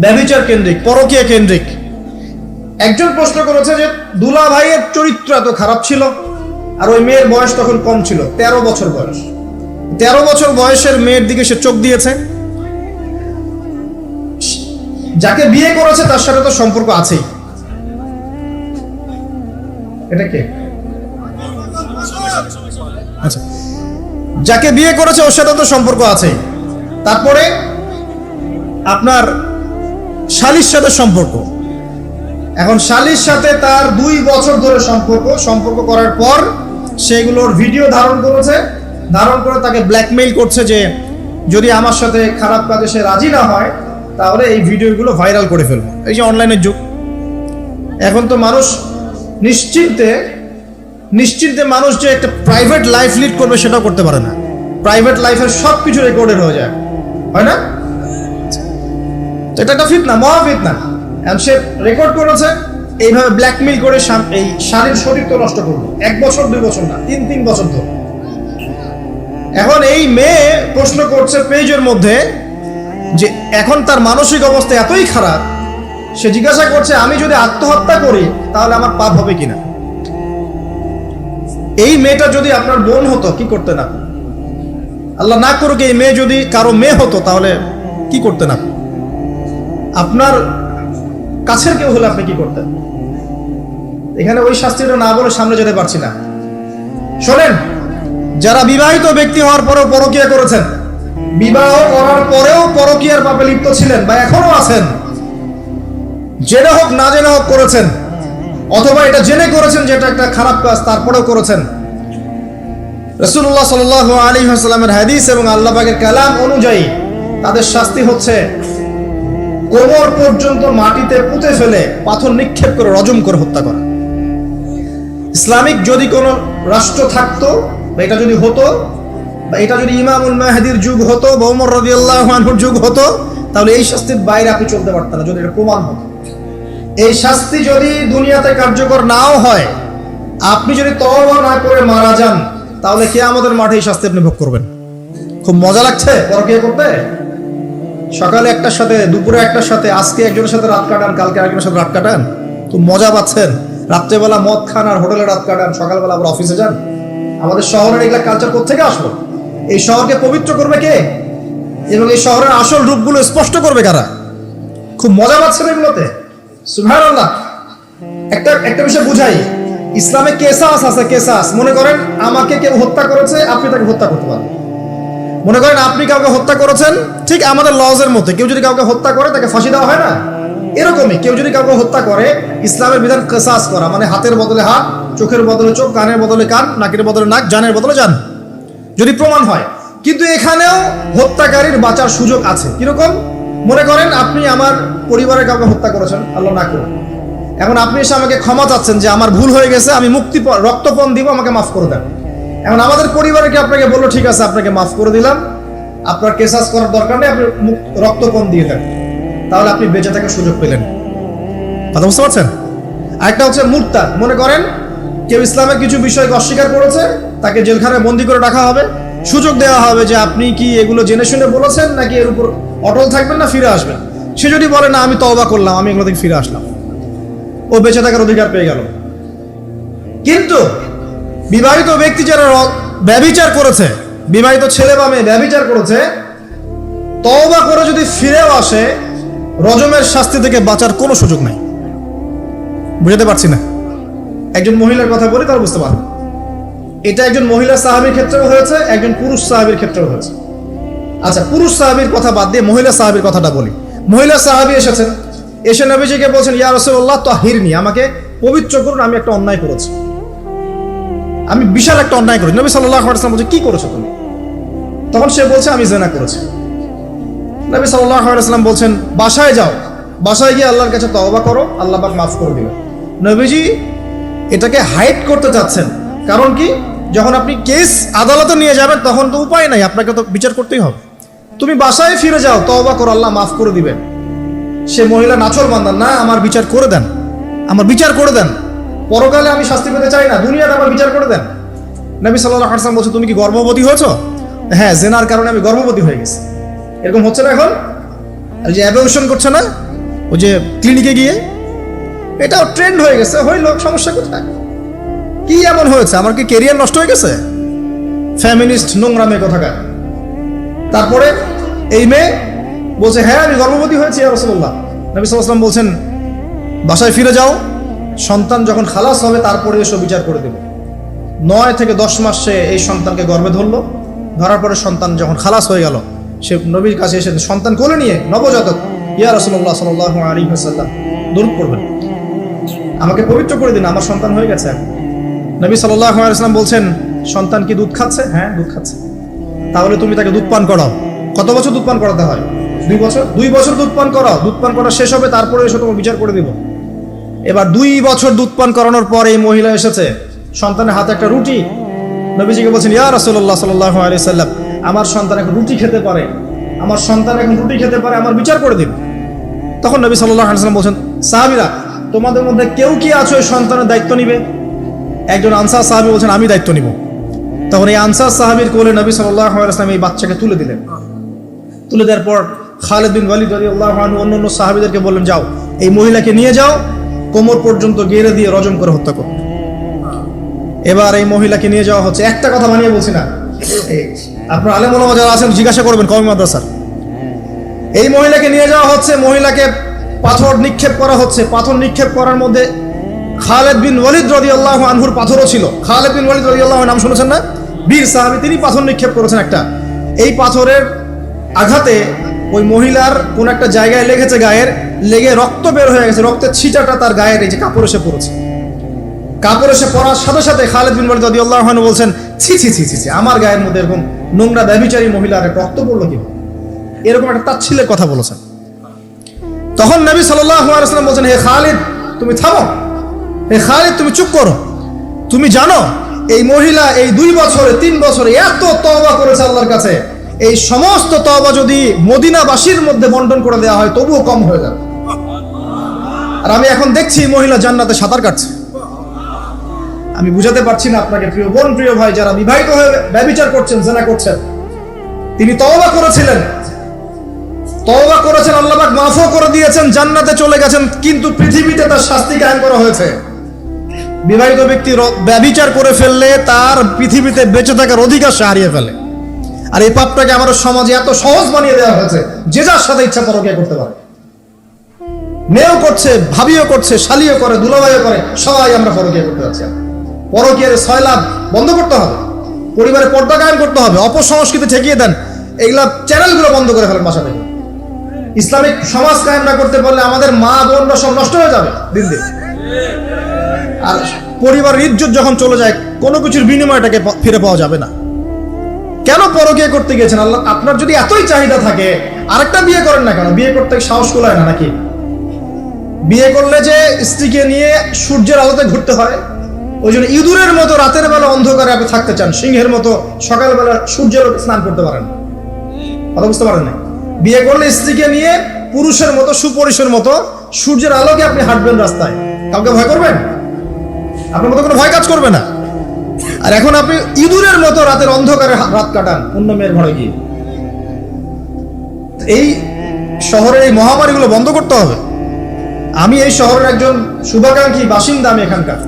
ব্যভিচার কেন্দ্রিক, পরকীয়া কেন্দ্রিক। একজন প্রশ্ন করেছে যে দুলা ভাইয়ের চরিত্র এত খারাপ ছিল, আর ওই মেয়ের বয়স তখন কম ছিল, 13 বছর বয়স। 13 বছর বয়সের মেয়ের দিকে সে চোখ দিয়েছে। যাকে বিয়ে করেছে তার সাথে তো সম্পর্ক আছেই। এটা কে? আচ্ছা, যাকে বিয়ে করেছে ওর সাথে তো সম্পর্ক আছে। তারপরে আপনার শালির সাথে সম্পর্ক। এখন শালির সাথে তার 2 বছর ধরে সম্পর্ক করার পর সেগুলোর ভিডিও ধারণ করেছে, ধারণ করে তাকে ব্ল্যাকমেইল করছে যে যদি আমার সাথে খারাপ কাজে সে রাজি না হয় তাহলে এই ভিডিওগুলো ভাইরাল করে ফেলবো। এই যে অনলাইনের যুগ, এখন তো মানুষ নিশ্চিন্তে মানুষ যে একটা প্রাইভেট লাইফ লিড করবে সেটাও করতে পারে না। প্রাইভেট লাইফের সব কিছু রেকর্ডেড হয়ে যায়, হয় না? এটা একটা ফিতনা, মহা ফিতনা। সে রেকর্ড করেছে, এইভাবে ব্ল্যাকমেইল করে এই শালীর শরীর তো নষ্ট করবে 1 বছর 2 বছর না, 3 বছর ধরে। এখন এই মেয়ে প্রশ্ন করছে পেজের মধ্যে যে এখন তার মানসিক অবস্থা এতই খারাপ, সে জিজ্ঞাসা করছে আমি যদি আত্মহত্যা করি তাহলে আমার পাপ হবে কিনা। এই মেয়েটা যদি আপনার বোন হতো কি করতেন আপনি? আল্লাহ না করুক, এই মেয়ে যদি কারো মেয়ে হতো তাহলে কি করতেন আপনি? আপনার কাছের কেউ হলে আপনি কি করতেন? এখানে ওই শাস্তিটা না বলে সামনে যেতে পারছি না। শোনেন, যারা বিবাহিত ব্যক্তি হওয়ার পরেও পরকীয়া করেছেন, বিবাহ করার পরেও পরকীয়ার পাপে লিপ্ত ছিলেন বা এখনো আছেন, জেনে হোক না জেনে হোক করেছেন, অথবা এটা জেনে করেছেন যে এটা একটা খারাপ কাজ তারপরেও করেছেন, রাসূলুল্লাহ সাল্লাল্লাহু আলাইহি ওয়াসাল্লামের হাদিস এবং আল্লাহ পাকের কালাম অনুযায়ী তাদের শাস্তি হচ্ছে কোমর পর্যন্ত মাটিতে পুঁতে ফেলে পাথর নিক্ষেপ করে রজম করে হত্যা করা। ইসলামিক যদি কোনো রাষ্ট্র থাকতো বা এটা যদি হতো, বা এটা যদি ইমামুল মাহদির যুগ হতো বা ওমর রাদিয়াল্লাহু আনহুর যুগ হতো, তাহলে এই শাস্তির বাইরে আপনি চলতে পারতেন না যদি এটা প্রমাণ হতো। এই শাস্তি যদি দুনিয়াতে কার্যকর নাও হয়, আপনি যদি তওবা না করে মারা যান তাহলে কিয়ামতের মাঠে এই শাস্তি আপনি ভোগ করবেন। খুব মজা লাগছে পরকীয়া করতে? সকালে একটার সাথে, দুপুরে একটার সাথে, আজকে একজনের সাথে রাত কাটান, কালকে আরেকজনের সাথে রাত কাটান, খুব মজা পাচ্ছেন। রাত্রেবেলা মদ খান আর হোটেলে রাত কাটান, সকালবেলা আবার অফিসে যান। আমাদের শহরের এগুলা কালচার কোত্থেকে আসলো? এই শহরকে পবিত্র করবে কে এবং এই শহরের আসল রূপগুলো স্পষ্ট করবে কারা? খুব মজা পাচ্ছেন এগুলোতে। সুবহানাল্লাহ। একটা বিষয় বুঝাই, ইসলামে কেসাস আছে, কেসাস। মনে করেন আমাকে কেউ হত্যা করেছে, আপনি তাকে হত্যা করতে পারেন। মনে করেন আপনি কাউকে হত্যা করেছেন, ঠিক আমাদের লজের মধ্যে কেউ যদি কাউকে হত্যা করে তাকে ফাঁসি দেওয়া হয় না, এরকমই কেউ যদি কাউকে হত্যা করে, ইসলামের বিধান কেসাস করা, মানে হাতের বদলে হাত, চোখের বদলে চোখ, কানের বদলে কান, নাকের বদলে নাক, জানের বদলে জান, যদি প্রমাণ হয়। কিন্তু এখানেও হত্যাকারীর বাঁচার সুযোগ আছে। কিরকম? মনে করেন আপনি আমার পরিবারের কাউকে হত্যা করেছেন, আল্লাহ না করুন। এখন আপনি এসে আমাকে ক্ষমা চাচ্ছেন যে আমার ভুল হয়ে গেছে, আমি রক্তপণ দিব, আমাকে মাফ করে দেন। এখন আমাদের পরিবারে কি আপনাকে বললো ঠিক আছে আপনাকে মাফ করে দিলাম, আপনার কেসাস করার দরকার নেই, আপনি রক্তপণ দিয়ে দেন, তাহলে আপনি বেঁচে থাকার সুযোগ পেলেন। কথা বুঝতে পারছেন? আরেকটা হচ্ছে মুরতাদ। মনে করেন কেউ ইসলামের কিছু বিষয়কে অস্বীকার করেছে, তাকে জেলখানায় বন্দি করে রাখা হবে, সুযোগ দেওয়া হবে যে আপনি কি এগুলো জেনে শুনে বলেছেন নাকি এর উপর অটল থাকবেন না ফিরে আসবেন। সে যদি বলে না আমি তওবা করলাম, আমি এগুলো থেকে ফিরে আসলাম, ও বেঁচে থাকার অধিকার পেয়ে গেল। কিন্তু বিবাহিত ব্যক্তি যারা ব্যভিচার করেছে, বিবাহিত ছেলে বা মেয়ে ব্যভিচার করেছে, তওবা করে যদি ফিরেও আসে, রজমের শাস্তি থেকে বাঁচার কোনো সুযোগ নাই। বুঝতে পারছি না? একজন মহিলার কথা বলি তাহলে বুঝতে পারবেন। এটা একজন মহিলা সাহাবীর ক্ষেত্রেও হয়েছে, একজন পুরুষ সাহাবীর ক্ষেত্রেও হয়েছে। আচ্ছা, পুরুষ সাহাবীর কথা বাদ দিয়ে মহিলা সাহাবীর কথাটা বলি। মহিলা সাহাবী এসেছেন, এসে নবীজিকে বলছেন ইয়া রাসূলুল্লাহ তাহিরনি, আমাকে পবিত্র করুন, আমি একটা অন্যায় করেছি। আমি বিশাল একটা অন্যায় করেছি। নবী সাল্লাল্লাহু আলাইহি ওয়াসাল্লাম বলছে, কি করেছো তুমি? তখন সে বলছে, আমি জিনা করেছি। নবী সাল্লাল্লাহু আলাইহি ওয়াসাল্লাম বলছেন, বাসায় যাও, বাসায় গিয়ে আল্লাহর কাছে তওবা করো, আল্লাহ পাক মাফ করে দিবেন। নবীজি এটাকে হাইড করতে চাচ্ছেন, কারণ কি, যখন আপনি কেস আদালতে নিয়ে যাবেন তখন তো উপায় নাই, আপনাকে তো বিচার করতেই হবে। তুমি বাসায় ফিরে যাও, তওবা করো, আল্লাহ মাফ করে দিবেন। সে মহিলা নাছর বান্দান, না আমার বিচার করে দেন, আমার বিচার করে দেন, পরকালে আমি শাস্তি পেতে চাই না, দুনিয়াতে আমার বিচার করে দেন। নবী সাল্লাল্লাহু আলাইহি ওয়াসাল্লাম বলছে, তুমি কি গর্ভবতী হয়েছো? হ্যাঁ, জেনার কারণে আমি গর্ভবতী হয়ে গেছি। এরকম হচ্ছে না এখন? আর যে অ্যাবর্শন করছে না, ওই যে ক্লিনিকে গিয়ে, এটাও ট্রেন্ড হয়ে গেছে। হইল, সমস্যা কোথায়? কি এমন হয়েছে? আমার কি ক্যারিয়ার নষ্ট হয়ে গেছে? ফ্যামিনিস্ট নোংরা মেয়ে কোথাকার। তারপরে এই মেয়ে বলছে, হ্যাঁ আমি গর্ভবতী হয়েছি ইয়া রাসূলুল্লাহ। নবী সাল্লাল্লাহু আলাইহি ওয়াসাল্লাম বলছেন, বাসায় ফিরে যাও, সন্তান যখন খালাস হবে তারপরে এসব বিচার করে দেবে। 9 থেকে 10 মাস সে এই সন্তানকে গর্ভে ধরলো। ধরার পরে সন্তান যখন খালাস হয়ে গেল, সে নবীর কাছে এসে সন্তান কোলে নিয়ে, নবজাতক, ইয়া রাসূলুল্লাহ সাল্লাল্লাহু আলাইহি ওয়াসাল্লাম, দরুদ পড়বেন, আমাকে পবিত্র করে দিন, আমার সন্তান হয়ে গেছে। নবী সাল্লাল্লাহু আলাইহি ওয়াসাল্লাম বলছেন, সন্তান কি দুধ খাচ্ছে? হ্যাঁ, দুধ খাচ্ছে। তাহলে তুমি তাকে দুধ পান করাও। কত বছর দুধ পান করাতে হয়? 2 বছর। 2 বছর দুধ পান করাও, দুধ পান করা শেষ হবে তারপরে এসে তোমার বিচার করে দিব। এবার 2 বছর দুধ পান করানোর পর এই মহিলা এসেছে, সন্তানের হাতে একটা রুটি। নবীজিকে বলছেন, ইয়া রাসূলুল্লাহ সাল্লাল্লাহু আলাইহি ওয়াসাল্লাম, আমার সন্তান এখন রুটি খেতে পারে, আমার সন্তান এখন রুটি খেতে পারে, আমার বিচার করে দিন। তখন নবী সাল্লাল্লাহু আলাইহি ওয়াসাল্লাম বলছেন, সাহাবীরা, তোমাদের মধ্যে কেউ কি আছো এই সন্তানের দায়িত্ব নিবে? একজন আনসার সাহাবী বলছেন, আমি দায়িত্ব নিব। তখন এই আনসার সাহাবীর কোলে নবী সাল্লাল্লাহু আলাইহি ওয়াসাল্লাম এই বাচ্চাকে তুলে দিলেন। তুলে দেওয়ার পর খালিদ বিন ওয়ালিদ রাদিয়াল্লাহু আনহু অন্যান্য সাহাবীদেরকে বললেন, যাও এই মহিলাকে নিয়ে যাও, কোমর পর্যন্ত গেড়ে দিয়ে রজম করে হত্যা করো। এবার এই মহিলাকে নিয়ে যাওয়া হচ্ছে, একটা কথা বানিয়ে বলছি না, আপনার আলেম ওলামা যারা আছেন জিজ্ঞাসা করবেন কওমি মাদ্রাসার। এই মহিলাকে নিয়ে যাওয়া হচ্ছে, মহিলাকে পাথর নিক্ষেপ করা হচ্ছে। পাথর নিক্ষেপ করার মধ্যে খালিদ বিন ওয়ালিদ রাদিয়াল্লাহু আনহুর পাথরও ছিল। খালিদ বিন ওয়ালিদ রাদিয়াল্লাহু আনহু নাম শুনেছেন না? বীর সাহাবী, তিনি পাথর নিক্ষেপ করেছেন একটা। এই পাথরের আঘাতে ওই মহিলার কোন একটা জায়গায় লেগেছে, গায়ের লেগে রক্ত বের হয়ে গেছে। রক্তের ছিটাটা তার গায়ের এই যে কাপড় এসে পড়েছে। কাপড় এসে পড়ার সাথে সাথে খালিদ বিন ওয়ালিদ রাদিয়াল্লাহু আনহু বলছেন, ছি ছি ছি ছি, আমার গায়ের মধ্যে এরকম নোংরা ব্যভিচারী মহিলার রক্ত পড়লো কি? এরকম একটা তাচ্ছিল্যের কথা বলেছেন। তখন নবী সাল্লাল্লাহু আলাইহি ওয়াসাল্লাম বলছেন, হে খালিদ তুমি থামো, হে খালিদ তুমি চুপ করো। তুমি জানো এই মহিলা এই 2 বছরে 3 বছরে এত তওবা করেছে আল্লাহর কাছে, এই সমস্ত তওবা যদি মদিনাবাসীর মধ্যে বন্টন করে দেওয়া হয় তবুও কম হয়ে যাবে। আর আমি এখন দেখছি মহিলা জান্নাতে সাঁতার কাটছে। আমি বুঝাতে পারছি না আপনাকে প্রিয় বোন, প্রিয় ভাই, যারা বিবাহিত হয়ে ব্যভিচার করছেন, জিনা করছেন, তিনি তওবা করেছিলেন, তওবা করেছেন, আল্লাহ পাক মাফও করে দিয়েছেন, জান্নাতে চলে গেছেন, কিন্তু পৃথিবীতে তার শাস্তি কায়েম করা হয়েছে। বিবাহিত ব্যক্তি ব্যভিচার করে ফেললে তার পৃথিবীতে বেঁচে থাকার অধিকার সে হারিয়ে ফেলে। আর এই পাপটাকে আমাদের সমাজে এত সহজ বানিয়ে দেওয়া হয়েছে, যে যার সাথে ইচ্ছা পরকীয়া করতে পারে। মেয়েও করছে, ভাবিও করছে, শালিও করে, দুলাভাইও করে, সবাই আমরা পরকীয়া করতে যাচ্ছি। পরকীয়ার সয়লাভ বন্ধ করতে হবে, পরিবারে পর্দা কায়েম করতে হবে, অপসংস্কৃতি ঠেকিয়ে দেন, এইগুলা চ্যানেলগুলো বন্ধ করে ফেলেন বাসা থেকে। ইসলামিক সমাজ কায়েম না করতে পারলে আমাদের মা বোনরা সব নষ্ট হয়ে যাবে দিন দিন। আর পরিবারের ইজ্জত যখন চলে যায়, কোনো কিছুর বিনিময়টাকে ফিরে পাওয়া যাবে না। কেন পরকীয়া করতে গেছেন? আল্লাহ, আপনার যদি এতই চাহিদা থাকে আরেকটা বিয়ে করেন না কেন? বিয়ে করতে সাহস কুলায় না নাকি? বিয়ে করলে যে স্ত্রীকে নিয়ে সূর্যের আলোতে ঘুরতে হয়, ওই জন্য ইঁদুরের মতো রাতের বেলা অন্ধকারে আপনি থাকতে চান, সিংহের মতো সকালবেলা সূর্যের আলোতে স্নান করতে পারেন। কথা বুঝতে পারেন না? বিয়ে করলে স্ত্রীকে নিয়ে পুরুষের মতো, সুপুরুষের মতো সূর্যের আলোকে আপনি হাঁটবেন রাস্তায়, কাউকে ভয় করবেন? আপনার মতো কোনো ভয় কাজ করবে না। আর এখন আপনি ইঁদুরের মতো রাতের অন্ধকারে রাত কাটান অন্য মেয়ের ঘরে গিয়ে। এই শহরের এই মহামারীগুলো বন্ধ করতে হবে। আমি এই শহরের একজন শুভাকাঙ্ক্ষী বাসিন্দা, আমি এখানকার।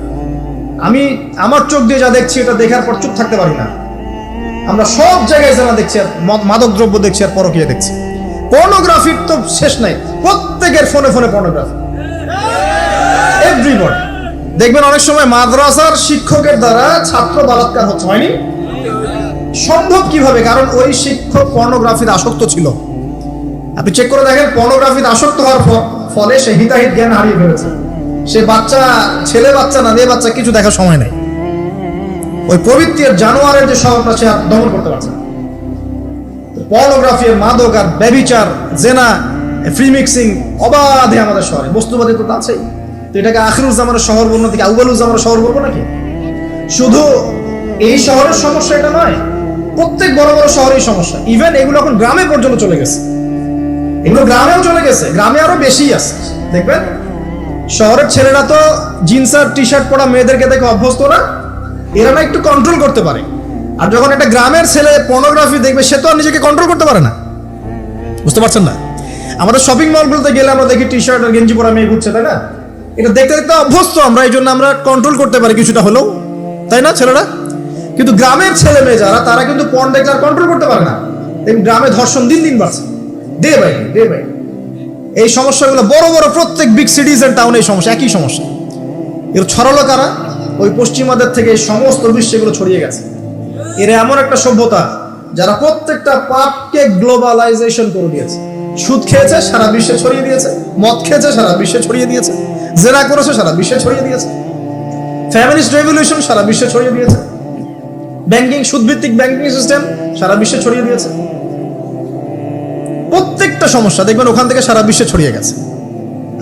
আমি আমার চোখ দিয়ে যা দেখছি এটা দেখার পর চুপ থাকতে পারি না। আমরা সব জায়গায় জানা দেখছি, আর মাদক দ্রব্য দেখছি, আর পরকীয়া দেখছি। পর্নোগ্রাফির তো শেষ নাই, প্রত্যেকের ফোনে ফোনে পর্নোগ্রাফি, এভরিবডি। দেখবেন অনেক সময় মাদ্রাসার শিক্ষকের দ্বারা ছাত্র বলাৎকার হচ্ছে, হয়নি? সম্ভব কিভাবে? কারণ ওই শিক্ষক পর্নোগ্রাফিতে আসক্ত ছিল। আপনি চেক করে দেখেন, পর্নোগ্রাফিতে আসক্ত হওয়ার ফলে সে হিতাহিত জ্ঞান হারিয়ে ফেলেছে। সে বাচ্চা, ছেলে বাচ্চা না মেয়ে বাচ্চা, কিছু দেখার সময় নেই। ওই পবিত্রের জানোয়ারের যে স্বভাবটা সে আর দমন করতে পারছে না। পর্নোগ্রাফি, মাদক আর ব্যভিচার, জেনা, ফ্রি মিক্সিং অবাধে আমাদের শহরে। বস্তুবাদী তো আছেই, তো এটাকে আখিরুজ্জামানের শহর বলবো নাকি আউয়ালুজ্জামানের শহর বলবো নাকি? শুধু এই শহরের সমস্যা এটা নয়, প্রত্যেক বড় বড় শহরেই সমস্যা। ইভেন এগুলো এখন গ্রামে পর্যন্ত চলে গেছে, এগুলো গ্রামেও চলে গেছে, গ্রামে আরো বেশি আছে। দেখবেন শহরের ছেলেরা তো জিন্স আর টি শার্ট পরা মেয়েদেরকে দেখে অভ্যস্ত না, এরা না একটু কন্ট্রোল করতে পারে। আর যখন একটা গ্রামের ছেলে পর্নোগ্রাফি দেখবে, সে তো আর নিজেকে কন্ট্রোল করতে পারে না। বুঝতে পারছেন না? আমাদের শপিং মলগুলোতে গেলে আমরা দেখি টি শার্ট আর গেঞ্জি পরা মেয়ে ঘুরছে, তাই না? এটা দেখতে দেখতে অভ্যস্ত আমরা, এই জন্য আমরা কন্ট্রোল করতে পারি কিছুটা হলেও, তাই না ছেলেরা? কিন্তু গ্রামের ছেলে মেয়ে যারা, তারা কিন্তু পর্ন দেখলে আর কন্ট্রোল করতে পারে না। গ্রামে ধর্ষণ দিন দিন বাড়ছে, ডে বাই ডে বাই। এই সমস্যাগুলো বড় বড় প্রত্যেক বিগ সিটিজ এন্ড টাউনে এই সমস্যা, একই সমস্যা। এর ছড়ালো কারা? ওই পশ্চিমাদের থেকে এই সমস্ত বিশ্বে এগুলো ছড়িয়ে গেছে। এর এমন একটা সভ্যতা যারা প্রত্যেকটা পাপকে গ্লোবালাইজেশন করে দিয়েছে। সুদ খেয়েছে, সারা বিশ্বে ছড়িয়ে দিয়েছে। মদ খেয়েছে, সারা বিশ্বে ছড়িয়ে দিয়েছে। জেনা করেছে, সারা বিশ্বে ছড়িয়ে দিয়েছে। ফ্যামিলিস্ট রেভলিউশন সারা বিশ্বে ছড়িয়ে দিয়েছে। ব্যাংকিং, সুদভিত্তিক ব্যাংকিং সিস্টেম সারা বিশ্বে ছড়িয়ে দিয়েছে। প্রত্যেকটা সমস্যা দেখবেন ওখান থেকে সারা বিশ্বে ছড়িয়ে গেছে।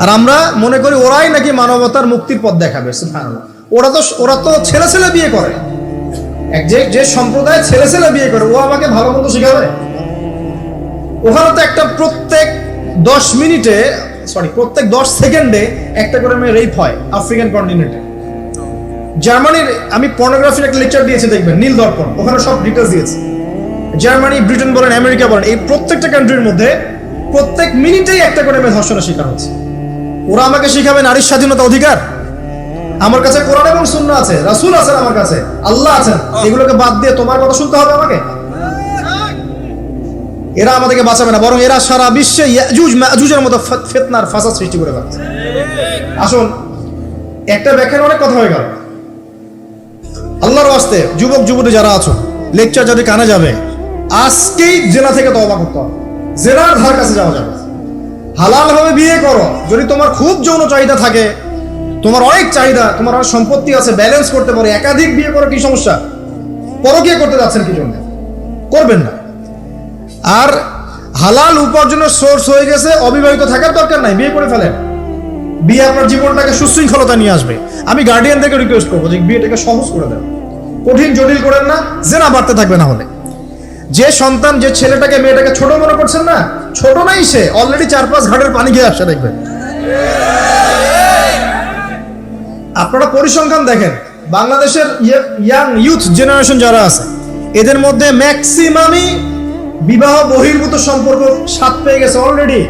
আর আমরা মনে করি ওরাই নাকি মানবতার মুক্তির পথ দেখাবে। ওরা তো ছেলে ছেলে বিয়ে করে। যে সম্প্রদায় ছেলে ছেলে বিয়ে করে, ও আমাকে ভালো মন্দ শিখাবে? ওখানে তো একটা প্রত্যেক 10 সেকেন্ডে একটা করে মেয়ে রেপ হয় আফ্রিকান কন্টিনেন্টে। জার্মানির, আমি পর্নোগ্রাফির একটা লেকচার দিয়েছি, দেখবেন নীল দর্পণ, ওখানে সব ডিটেলস দিয়েছে। জার্মানি, ব্রিটেন বলেন, আমেরিকা বলেন, এই প্রত্যেকটা কান্ট্রির মধ্যে প্রত্যেক মিনিটেই একটা করে মেয়ে ধর্ষণের শিকার হচ্ছে। ওরা আমাকে শিখাবে নারীর স্বাধীনতা অধিকার? আমার কাছে কোরআন এবং সুন্নাহ আছে, রাসূল আছেন, আমার কাছে আল্লাহ আছেন। এগুলোকে বাদ দিয়ে তোমার কথা শুনতে হবে আমাকে? এরা আমাদেরকে বাঁচাবে না, বরং এরা সারা বিশ্বে ইয়াজুজ মাজুজের মতো ফিতনার ফাসাদ সৃষ্টি করে ফেলছে। আসুন, একটা ব্যাখ্যার অনেক কথা হয়ে গেল। আল্লাহর ওয়াস্তে যুবক যুবতী যারা আছো, লেকচার যদি কানে যাবে, আজকেই জেনা থেকে তওবা করতে হবে। জেনার ধার কাছে যাওয়া যাবে। হালাল ভাবে বিয়ে করো। যদি তোমার খুব যৌন চাহিদা থাকে, তোমার অনেক চাহিদা, তোমার অনেক সম্পত্তি আছে, ব্যালেন্স করতে পারো, একাধিক বিয়ে করো, কি সমস্যা? পরকীয়া করতে যাচ্ছেন কি জন্য? করবেন না। আর হালাল উপার্জনের সোর্স হয়ে গেছে, অবিবাহিত থাকার দরকার নাই, বিয়ে করে ফেলেন। বিয়ে আপনার জীবনটাকে সুশৃঙ্খলতা নিয়ে আসবে। আমি গার্ডিয়ানদেরকে রিকোয়েস্ট করবো যে বিয়েটাকে সহজ করে দেন, কঠিন জটিল করেন না, জেনা বাড়তে থাকবে। না হলে যে সন্তান, যে ছেলেটাকে মেয়েটাকে ছোট মনে করছেন না, ছোট নাই, সে অলরেডি 4-5 ঘাটের পানি খেয়ে আসছে। দেখবেন, আপনারা পরিসংখ্যান দেখেন, বাংলাদেশের ইয়াং ইউথ জেনারেশন যারা আছে, এদের মধ্যে ম্যাক্সিমামই বিবাহ বহির্ভূত সম্পর্ক স্বাদ পেয়ে গেছে অলরেডি।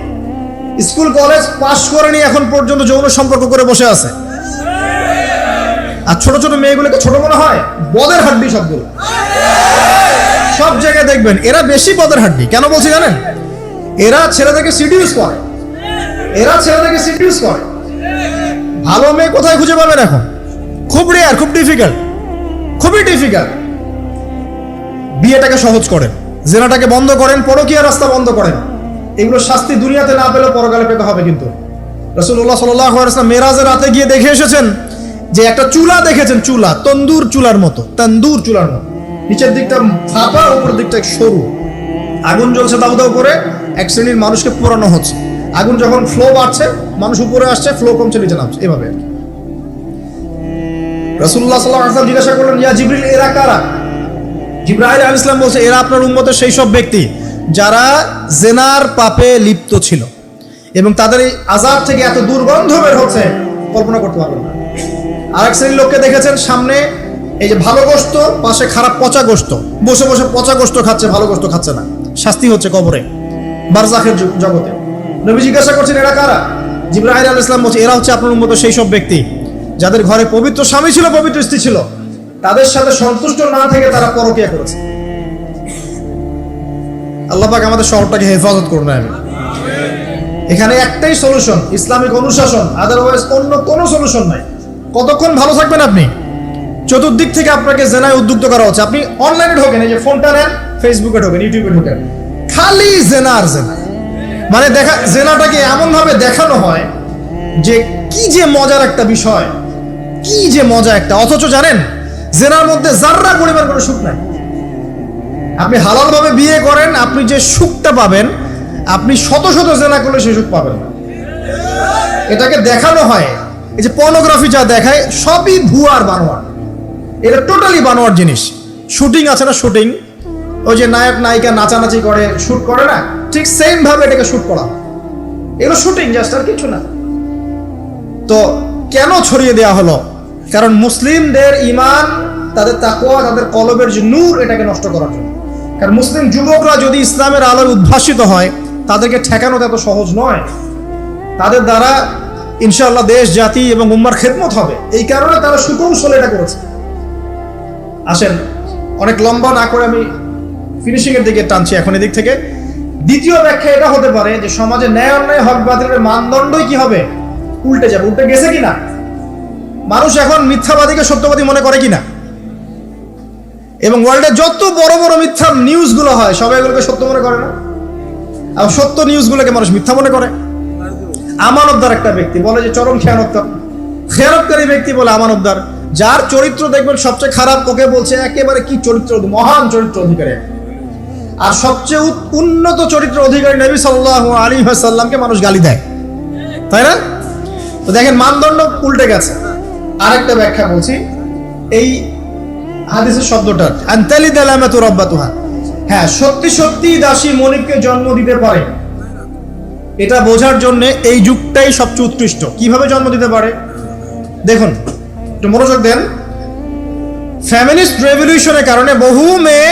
স্কুল কলেজ পাশ করেনি, এখন পর্যন্ত যৌন সম্পর্ক করে বসে আছে। আর ছোট ছোট মেয়েগুলোকে ছোট মনে হয়, বদের হাড্ডি সবগুলো। সব জায়গায় দেখবেন এরা বেশি বদের হাড্ডি। কেন বলছি জানেন? এরা ছেলেদেরকে সিডিউস করে, ভালো মেয়ে কোথায় খুঁজে পাবেন এখন? খুব রেয়ার, খুব ডিফিকাল্ট, খুবই ডিফিকাল্ট। বিয়েটাকে সহজ করেন, জেনাটাকে বন্ধ করেন, পরকীয়া রাস্তা বন্ধ করেন। এগুলো শাস্তি দুনিয়াতে না পেলেও পরকালে পেতে হবে। কিন্তু রাসূলুল্লাহ সাল্লাল্লাহু আলাইহি ওয়াসাল্লাম মেরাজের রাতে গিয়ে দেখে এসেছেন যে একটা চুলা দেখেছেন, চুলা তন্দুর চুলার মতো, নিচের দিকটা ফাঁপা, উপরের দিকটা সরু, আগুন জ্বলছে দাউ দাউ করে, এক শ্রেণীর মানুষকে পোড়ানো হচ্ছে। আগুন যখন ফ্লো বাড়ছে, মানুষ উপরে আসছে, ফ্লো কমছে, নিচে নামছে, এভাবে আর কি। রাসূলুল্লাহ সাল্লাল্লাহু আলাইহি ওয়াসাল্লাম জিজ্ঞাসা করলেন, ইয়া জিবরিল, এরা কারা? জিবরাইল আলাইহিস সালাম বলছে, এরা আপনার উম্মতের সেই সব ব্যক্তি যারা জেনার পাপে লিপ্ত ছিল, এবং তাদের এই আযাব থেকে এত দুর্গন্ধ বের হচ্ছে কল্পনা করতে পারবেন না। আরেক শ্রেণীর লোককে দেখেছেন, সামনে এই যে ভালো গোশত, পাশে খারাপ পচা গোশত, বসে বসে পচা গোশত খাচ্ছে, ভালো গোশত খাচ্ছে না। শাস্তি হচ্ছে কবরে, বারজাখের জগতে। নবী জিজ্ঞাসা করছেন, এরা কারা? জিবরাইল আলাইহিস সালাম বলছে, এরা হচ্ছে আপনার উম্মতের সেই সব ব্যক্তি যাদের ঘরে পবিত্র স্বামী ছিল, পবিত্র স্ত্রী ছিল, তাদের সাথে সন্তুষ্ট না থেকে তারা পরকীয়া করেছে। আল্লাহ পাক আমাদের শহরটাকে হেফাজত করুন। আমি এখানে একটাই সলিউশন, ইসলামিক অনুশাসন, আদারওয়াইজ অন্য কোনো সলিউশন নাই। কতক্ষণ ভালো থাকবেন আপনি? চতুর্দিক থেকে আপনাকে জেনায় উদ্যুক্ত করা হচ্ছে। আপনি অনলাইনে ঢোকেন, এই যে ফোনটা নেন, ফেসবুকে ঢোকেন, ইউটিউবে ঢোকেন, খালি জেনা আর জেনা। মানে জেনাটাকে এমন ভাবে দেখানো হয় যে কি যে মজার একটা বিষয়, কি যে মজা একটা। অথচ জানেন জেনার মধ্যে যাররা পরিমাণ কোনো সুখ নাই। আপনি হালাল ভাবে বিয়ে করেন, আপনি যে সুখটা পাবেন, আপনি শত শত জেনা করলে সেই সুখ পাবেন না। এটাকে দেখানো হয়, এই যে পর্নোগ্রাফি যা দেখায় সবই ভুয়ার বানোয়ার, এটা টোটালি বানোয়ার জিনিস। শুটিং আছে না, শুটিং, ওই যে নায়ক নায়িকা নাচানাচি করে, শুট করে না, ঠিক সেম ভাবে এটাকে শুট করা, এগুলো শুটিং জাস্ট, আর কিছু না। তো কেন ছড়িয়ে দেওয়া হলো? কারণ মুসলিমদের ঈমান, তাদের তাকওয়া, তাদের কলবের যে নূর, এটাকে নষ্ট করার জন্য। কারণ মুসলিম যুবকরা যদি ইসলামের আলোয় উদ্ভাসিত হয়, তাদেরকে ঠেকানো এত সহজ নয়। তাদের দ্বারা ইনশাআল্লাহ দেশ, জাতি এবং উম্মার খেদমত হবে। এই কারণে তারা সুকৌশলে এটা করেছে। আসেন, অনেক লম্বা না করে আমি ফিনিশিং এর দিকে টানছি এখন এদিক থেকে। দ্বিতীয় ব্যাখ্যা এটা হতে পারে যে সমাজে ন্যায় অন্যায়, হক বাতিলের মানদণ্ডই কি হবে? উল্টে যাবে। উল্টে গেছে কিনা? মানুষ এখন মিথ্যাবাদীকে সত্যবাদী মনে করে কিনা? এবং ওয়ার্ল্ডে যত বড় বড় মিথ্যা নিউজগুলো হয়, সবাই এগুলোকে সত্য মনে করে না। আর সত্য নিউজগুলোকে মানুষ মিথ্যা মনে করে। আমানতদার একটা ব্যক্তি বলে যে চরম খেয়ানতকারী ব্যক্তি বলে আমানতদার। যার চরিত্র দেখবেন সবচেয়ে খারাপ, ওকে বলছে একেবারে কি চরিত্র, মহান চরিত্র অধিকারী। আর সবচেয়ে উন্নত চরিত্র অধিকারী নবী সাল্লাল্লাহু আলাইহি ওয়াসাল্লামকে মানুষ গালি দেয়, তাই না? তো দেখেন, মানদণ্ড উল্টে গেছে। আরেকটা ব্যাখ্যা বলছি এই হাদিসের শব্দটার, আনতালি দালামাতু রাব্বাতুহা। হ্যাঁ, সত্যি সত্যি দাসী মনিবকে জন্ম দিতে পারে, এটা বোঝার জন্য এই যুগটাই সবচেয়ে উৎকৃষ্ট। কিভাবে জন্ম দিতে পারে দেখুন, একটু মনোযোগ দেন। ফ্যামিলিস্ট রেভলিউশনের কারণে বহু মেয়ে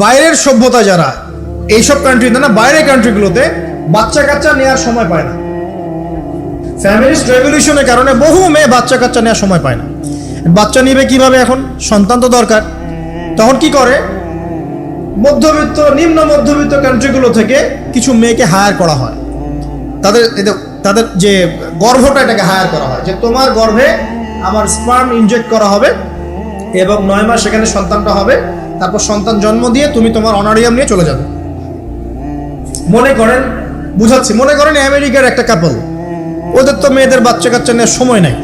বাইরের সভ্যতা, যারা এইসব কান্ট্রিতে না, বাইরের কান্ট্রিগুলোতে বাচ্চা কাচ্চা নেওয়ার সময় পায় না। ফ্যামিলিস্ট রেভলিউশনের কারণে বহু মেয়ে বাচ্চা কাচ্চা নেওয়ার সময় পায় না। বাচ্চা নিবে কিভাবে? এখন সন্তান তো দরকার। তখন কি করে? মধ্যবিত্ত, নিম্ন মধ্যবিত্ত কান্ট্রিগুলো থেকে কিছু মেয়েকে হায়ার করা হয়। তাদের যে গর্ভটা, এটাকে হায়ার করা হয়, যে তোমার গর্ভে আমার স্পার্ম ইনজেক্ট করা হবে এবং 9 মাস সেখানে সন্তানটা হবে। তারপর সন্তান জন্ম দিয়ে তুমি তোমার অনারিয়াম নিয়ে চলে যাবে। মনে করেন, বুঝাচ্ছি, মনে করেন আমেরিকার একটা কাপল, ওদের তো মেয়েদের বাচ্চা কাচ্চা নেওয়ার সময় নাই।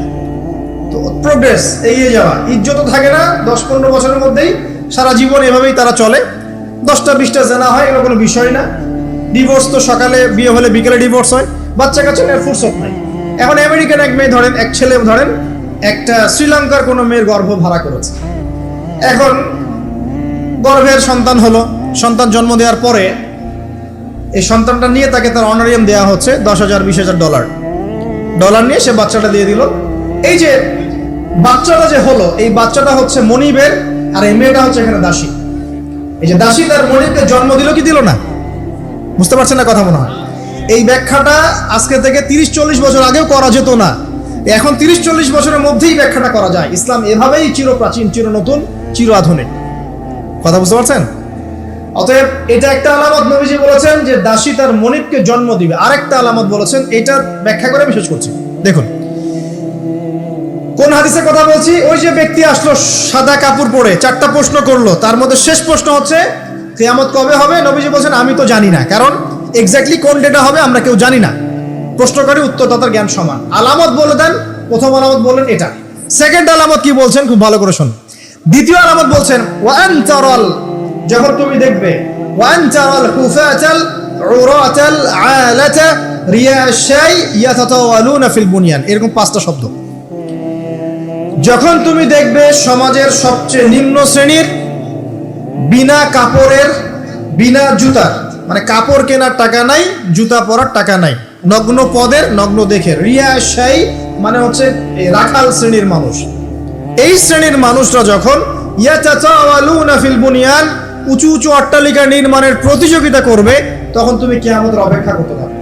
তো প্রোগ্রেস, এগিয়ে যাওয়া, ইজ্জত থাকে না। 10-15 বছরের মধ্যেই সারা জীবন এভাবেই তারা চলে। 10টা-20টা জেনা হয়, এগুলো কোনো বিষয় না। ডিভোর্স তো সকালে বিয়ে হলে বিকেলে ডিভোর্স হয়। বাচ্চা কাচ্চা নেওয়ার ফুরসত নাই। এখন আমেরিকান এক মেয়ে ধরেন, এক ছেলে ধরেন, একটা শ্রীলঙ্কার কোনো মেয়ের গর্ভ ভাড়া করেছে। এখন গর্ভের সন্তান হলো, সন্তান জন্ম দেওয়ার পরে এই সন্তানটা নিয়ে তাকে তার অনারিয়াম দেওয়া হচ্ছে $10,000-20,000 ডলার নিয়ে সে বাচ্চাটা দিয়ে দিল। এই যে বাচ্চাটা যে হলো, এই বাচ্চাটা হচ্ছে মনিবের, আর এই মেয়েটা হচ্ছে এখানে দাসী। এই যে দাসী তার মনিবকে জন্ম দিল কি দিল না? বুঝতে পারছেন না কথা মনে হয়? এই ব্যাখ্যাটা আজকে থেকে 30-40 বছর আগেও করা যেত না। এখন 30-40 বছরের মধ্যেই ব্যাখ্যাটা করা যায়। ইসলাম এভাবেই চির প্রাচীন, চির নতুন, চির আধুনিক। কথা বুঝতে পারছেন? অতএব এটা একটা আলামত নবীজি বলেছেন যে দাসী তার মনিবকে জন্ম দিবে। আরেকটা আলামত বলেছেন, এটা ব্যাখ্যা করে আমি শেষ করছি। দেখুন কোন হাদিসের কথা বলছি। ওই যে ব্যক্তি আসলো সাদা কাপড় পরে, 4টা প্রশ্ন করলো, তার মধ্যে শেষ প্রশ্ন হচ্ছে কিয়ামত কবে হবে? নবীজি বলছেন আমি তো জানি না, কারণ এক্স্যাক্টলি কোন ডেটা হবে আমরা কেউ জানি না। প্রশ্নকারী উত্তরদাতার জ্ঞান সমান। আলামত বলে দেন, প্রথম আলামত বললেন এটা। সেকেন্ড আলামত কি বলছেন? খুব ভালো করে শুনুন। দ্বিতীয় আলামত বলছেন ওয়ান তারাল, যখন তুমি দেখবে, ওয়ান তারাল হুফাতাল উরাতাল আলাতা রিয়াশাই ইয়াতাতাওয়ালুনা ফিল বুনিয়ান। এরকম 5টা শব্দ। যখন তুমি দেখবে সমাজের সবচেয়ে নিম্ন শ্রেণীর, বিনা কাপড়ের, বিনা জুতার, মানে কাপড় কেনার টাকা নাই, জুতা পরার টাকা নাই, নগ্ন পদের, নগ্ন দেখে, রিয়াশাই মানে হচ্ছে রাখাল শ্রেণীর মানুষ। এই শ্রেণীর মানুষরা যখন ইয়াতাতাওয়ালুনা ফিল বুনিয়ান, উঁচু উঁচু অট্টালিকা নির্মাণের প্রতিযোগিতা করবে, তখন তুমি কিয়ামতের অপেক্ষা করতে থাকবে।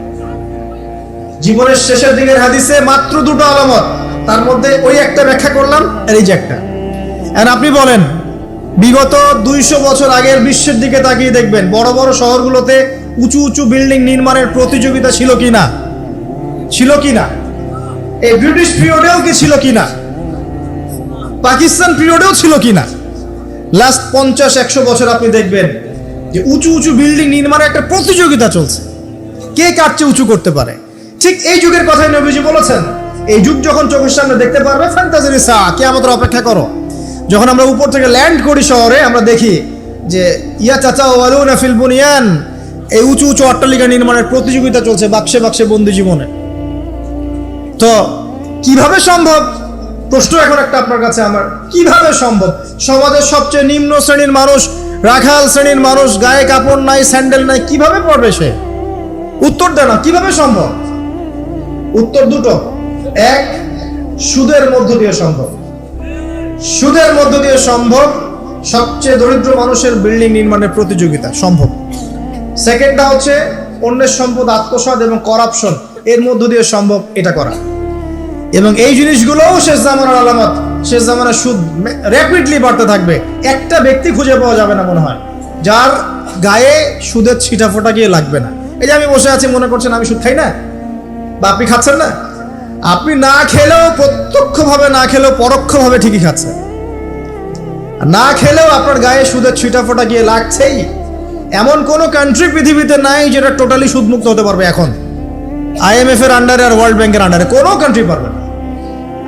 জীবনের শেষের দিকের হাদিসে মাত্র 2টো আলামত, তার মধ্যে ওই একটা ব্যাখ্যা করলাম, আর এই যে একটা। এখন আপনি বলেন, বিগত 200 বছর আগের বিশ্বের দিকে তাকিয়ে দেখবেন, বড় বড় শহরগুলোতে উঁচু উঁচু বিল্ডিং নির্মাণের প্রতিযোগিতা ছিল কিনা? ছিল কিনা? এই ব্রিটিশ পিরিয়ডেও কি ছিল কিনা? পাকিস্তান পিরিয়ডেও ছিল কিনা? লাস্ট 50-100 বছর আপনি দেখবেন যে উঁচু উঁচু বিল্ডিং নির্মাণের একটা প্রতিযোগিতা চলছে, কে কার চেয়ে উঁচু করতে পারে। ঠিক এই যুগের কথাই নবীজি বলেছেন, এই যুগ যখন চোখের সামনে দেখতে পারবে, ফান্তাজির সা, কিয়ামতের অপেক্ষা করো। যখন আমরা উপর থেকে ল্যান্ড করি শহরে, আমরা দেখি যে ইয়া চাচা ওয়ালুনা ফিল বুনিয়ান, এই উঁচু উঁচু অট্টালিকা নির্মাণের প্রতিযোগিতা চলছে বাক্সে বাক্সে বন্দি জীবনে। তো কিভাবে সম্ভব? প্রশ্ন এখন একটা আপনার কাছে আমার, কিভাবে সম্ভব? সমাজের সবচেয়ে নিম্ন শ্রেণীর মানুষ, রাখাল শ্রেণীর মানুষ, গায়ে কাপড় নাই, স্যান্ডেল নাই, কিভাবে পড়বে সে? উত্তর দেয় না। কিভাবে সম্ভব? উত্তর দুটো। এক, সুদের মধ্য দিয়ে সম্ভব। সুদের মধ্য দিয়ে সম্ভব। সবচেয়ে দরিদ্র মানুষের বিল্ডিং নির্মাণের প্রতিযোগিতা সম্ভব। সেকেন্ডটা হচ্ছে অন্যের সম্পদ আত্মসাৎ এবং করাপশন, এর মধ্য দিয়ে সম্ভব এটা করা। এবং এই জিনিসগুলোও শেষ জামানার আলামত। শেষ জামানার সুদ র্যাপিডলি বাড়তে থাকবে। একটা ব্যক্তি খুঁজে পাওয়া যাবে না মনে হয় যার গায়ে সুদের ছিটা ফোটা গিয়ে লাগবে না। এই যে আমি বসে আছি, মনে করছেন আমি সুদ খাই না, বা আপনি খাচ্ছেন না? আপনি না খেলেও, প্রত্যক্ষভাবে না খেলেও পরোক্ষভাবে ঠিকই খাচ্ছেন। না খেলেও আপনার গায়ে সুদের ছিটা ফোটা গিয়ে লাগছেই। এমন কোন কান্ট্রি পৃথিবীতে নাই যেটা টোটালি সুদমুক্ত হতে পারবে এখন। IMF এর আন্ডারে আর ওয়ার্ল্ড ব্যাংকের আন্ডারে কোনো কান্ট্রি পারবে না।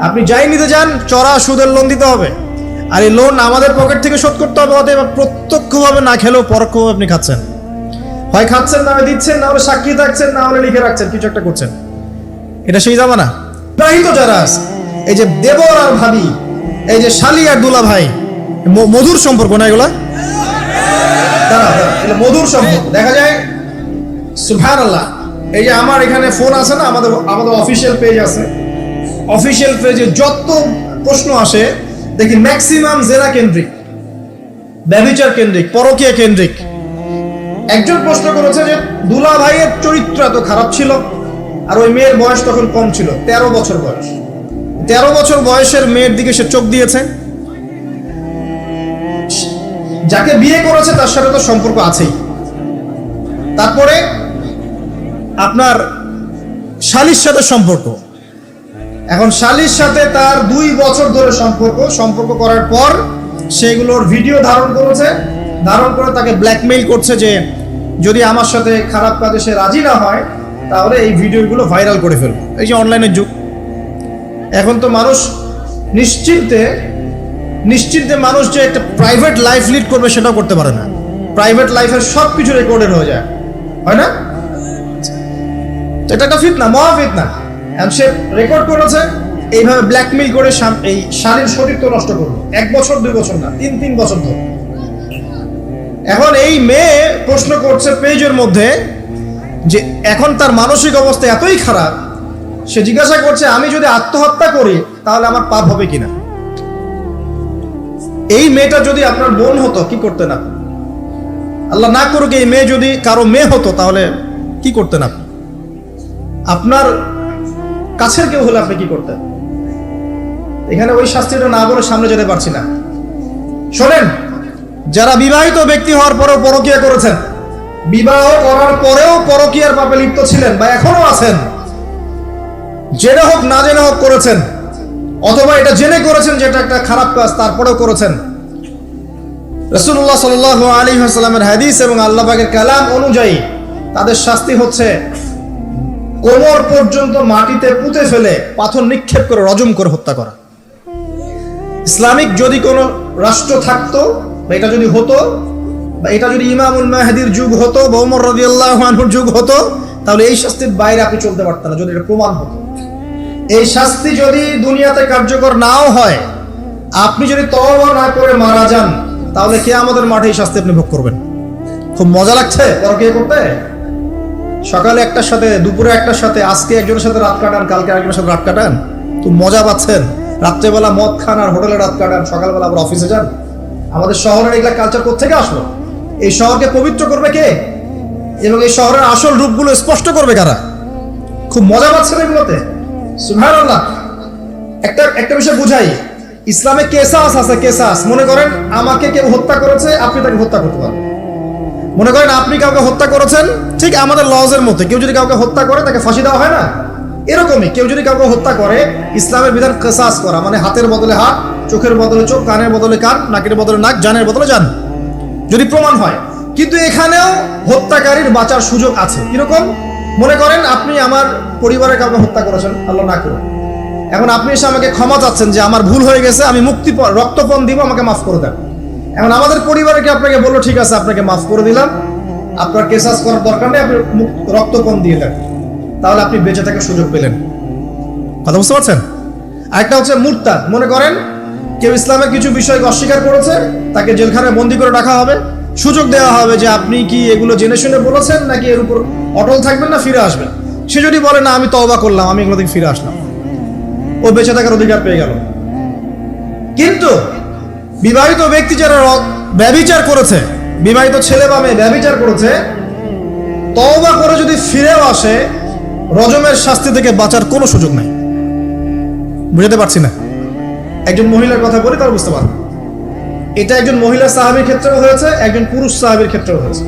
আপনি যাই নিতে যান, চড়া সুদের লোন দিতে হবে, আর এই লোন আমাদের পকেট থেকে শোধ করতে হবে। অতএব প্রত্যক্ষভাবে না খেলেও পরোক্ষভাবে আপনি খাচ্ছেন। হয় খাচ্ছেন, না হয় দিচ্ছেন, না হলে সাক্ষী থাকছেন, না হলে লিখে রাখছেন, কিছু একটা করছেন। এটা সেই জামানা। বিবাহিত যারা আছে, এই যে দেবর আর ভাবি, এই যে শালি আর দুলা ভাই, মধুর সম্পর্ক না এগুলা? মধুর সম্পর্ক দেখা যায়। সুবহানাল্লাহ। এই যে আমার এখানে ফোন আছে না, আমাদের অফিসিয়াল পেজ আছে, অফিসিয়াল পেজে যত প্রশ্ন আসে দেখি ম্যাক্সিমাম জেনা কেন্দ্রিক, ব্যভিচার কেন্দ্রিক, পরকীয়া কেন্দ্রিক। একজন প্রশ্ন করেছে যে দুলা ভাইয়ের চরিত্র এত খারাপ ছিল, আর ওই মেয়ের বয়স তখন কম ছিল, 13 বছর বয়স। 13 বছর বয়সের মেয়ের দিকে সে চোখ দিয়েছে। যাকে বিয়ে করেছে তার সাথে তো সম্পর্ক আছেই। তারপরে আপনার শালির সাথে সম্পর্ক। এখন শালির সাথে তার 2 বছর ধরে সম্পর্ক করার পর সেগুলোর ভিডিও ধারণ করেছে। ধারণ করে তাকে ব্ল্যাকমেইল করছে যে যদি আমার সাথে খারাপ কাজে সে রাজি না হয় তাহলে এই ভিডিওগুলো ভাইরাল করে ফেলবে। এই যে অনলাইনের যুগ, এখন তো মানুষ নিশ্চিন্তে মানুষ যে একটা প্রাইভেট লাইফ লিড করবে সেটাও করতে পারে না। প্রাইভেট লাইফের সব কিছু রেকর্ডেড হয়ে যায়, হয় না? এটা একটা ফিতনা, মহা ফিতনা। সে রেকর্ড করেছে, এইভাবে ব্ল্যাকমেইল করে এই শালীর সতীত্ব নষ্ট করলো। 1 বছর 2 বছর না, 3 বছর ধরে। এখন এই মেয়ে প্রশ্ন করছে পেজের মধ্যে যে এখন তার মানসিক অবস্থা এতই খারাপ, সে জিজ্ঞাসা করছে আমি যদি আত্মহত্যা করি তাহলে আমার পাপ হবে কিনা। এই মেয়েটা যদি আপনার বোন হতো কি করতেন আপনি? আল্লাহ না করুক এই মেয়ে যদি কারো মেয়ে হতো তাহলে কি করতেন আপনি? আপনার কাছের কেউ হলে আপনি কি করতেন? এখানে ওই শাস্তিটা না বলে সামনে যেতে পারছি না। শোনেন, যারা বিবাহিত ব্যক্তি হওয়ার পরেও পরকীয়া করেছেন, বিবাহ করার পরেও পরকীয়ার পাপে লিপ্ত ছিলেন বা এখনো আছেন, জেনে হোক না জেনে হোক করেছেন, অথবা এটা জেনে করেছেন যে এটা একটা খারাপ কাজ তারপরেও করেছেন, রাসূলুল্লাহ সাল্লাল্লাহু আলাইহি ওয়াসাল্লামের হাদিস এবং আল্লাহ পাকের কালাম অনুযায়ী তাদের শাস্তি হচ্ছে কোমর পর্যন্ত মাটিতে পুঁতে ফেলে পাথর নিক্ষেপ করে রজম করে হত্যা করা। ইসলামিক যদি কোনো রাষ্ট্র থাকতো বা এটা যদি হতো, বা এটা যদি ইমামুল মাহদির যুগ হতো বা ওমর রাদিয়াল্লাহু আনহুর যুগ হতো, তাহলে এই শাস্তির বাইরে আপনি চলতে পারতেন না যদি এটা প্রমাণ হতো। এই শাস্তি যদি দুনিয়াতে কার্যকর নাও হয়, আপনি যদি তওবা না করে মারা যান তাহলে কিয়ামতের মাঠে এই শাস্তি আপনি ভোগ করবেন। খুব মজা লাগছে পরকীয়া করতে। সকালে একটার সাথে, দুপুরে একটার সাথে, আজকে একজনের সাথে রাত কাটান, কালকে আরেকজনের সাথে রাত কাটান, তো মজা পাচ্ছেন। রাত্রেবেলা মদ খান আর হোটেলে রাত কাটান, সকালবেলা আবার অফিসে যান। আমাদের শহরের এগুলা কালচার কোত্থেকে আসলো? এই শহরকে পবিত্র করবে কে এবং এই শহরের আসল রূপগুলো স্পষ্ট করবে কারা? খুব মজা পাচ্ছেন এগুলোতে। সুবহানাল্লাহ। একটা বিষয় বুঝাই, ইসলামে কেসাস আছে। কেসাস, মনে করেন আমাকে কেউ হত্যা করেছে, আপনি তাকে হত্যা করতে পারেন। মনে করেন আপনি কাউকে হত্যা করেছেন, ঠিক আমাদের লজের মধ্যে কেউ যদি কাউকে হত্যা করে তাকে ফাঁসি দেওয়া হয় না, এরকমই কেউ যদি কাউকে হত্যা করে, ইসলামের বিধান কেসাস করা, মানে হাতের বদলে হাত, চোখের বদলে চোখ, কানের বদলে কান, নাকের বদলে নাক, জানের বদলে জান, যদি প্রমাণ হয়। কিন্তু এখানেও হত্যাকারীর বাঁচার সুযোগ আছে। কিরকম? মনে করেন আপনি আমার পরিবারের কাউকে হত্যা করেছেন, আল্লাহ না করুন, এখন আপনি এসে আমাকে ক্ষমা চাচ্ছেন যে আমার ভুল হয়ে গেছে, আমি রক্তপণ দিব, আমাকে মাফ করে দেন। এখন আমাদের পরিবারে কি আপনাকে বললো ঠিক আছে আপনাকে মাফ করে দিলাম, আপনার কেসাস করার দরকার নেই, আপনি রক্তপণ দিয়ে দেন, তাহলে আপনি বেঁচে থাকার সুযোগ পেলেন। কথা বুঝতে পারছেন? আরেকটা হচ্ছে মুরতাদ। মনে করেন কেউ ইসলামের কিছু বিষয়কে অস্বীকার করেছে, তাকে জেলখানায় বন্দি করে রাখা হবে, সুযোগ দেওয়া হবে যে আপনি কি এগুলো জেনে শুনে বলেছেন নাকি এর উপর অটল থাকবেন না ফিরে আসবেন। সে যদি বলে না আমি তওবা করলাম, আমি এগুলো থেকে ফিরে আসলাম, ও বেঁচে থাকার অধিকার পেয়ে গেল। কিন্তু বিবাহিত ব্যক্তি যারা ব্যভিচার করেছে, বিবাহিত ছেলে বা মেয়ে ব্যভিচার করেছে, তওবা করে যদি ফিরেও আসে, রজমের শাস্তি থেকে বাঁচার কোনো সুযোগ নাই। বুঝতে পারছি না? একজন মহিলার কথা বলি তার বুঝতে পারবেন। এটা একজন মহিলা সাহাবীর ক্ষেত্রেও হয়েছে, একজন পুরুষ সাহাবীর ক্ষেত্রেও হয়েছে।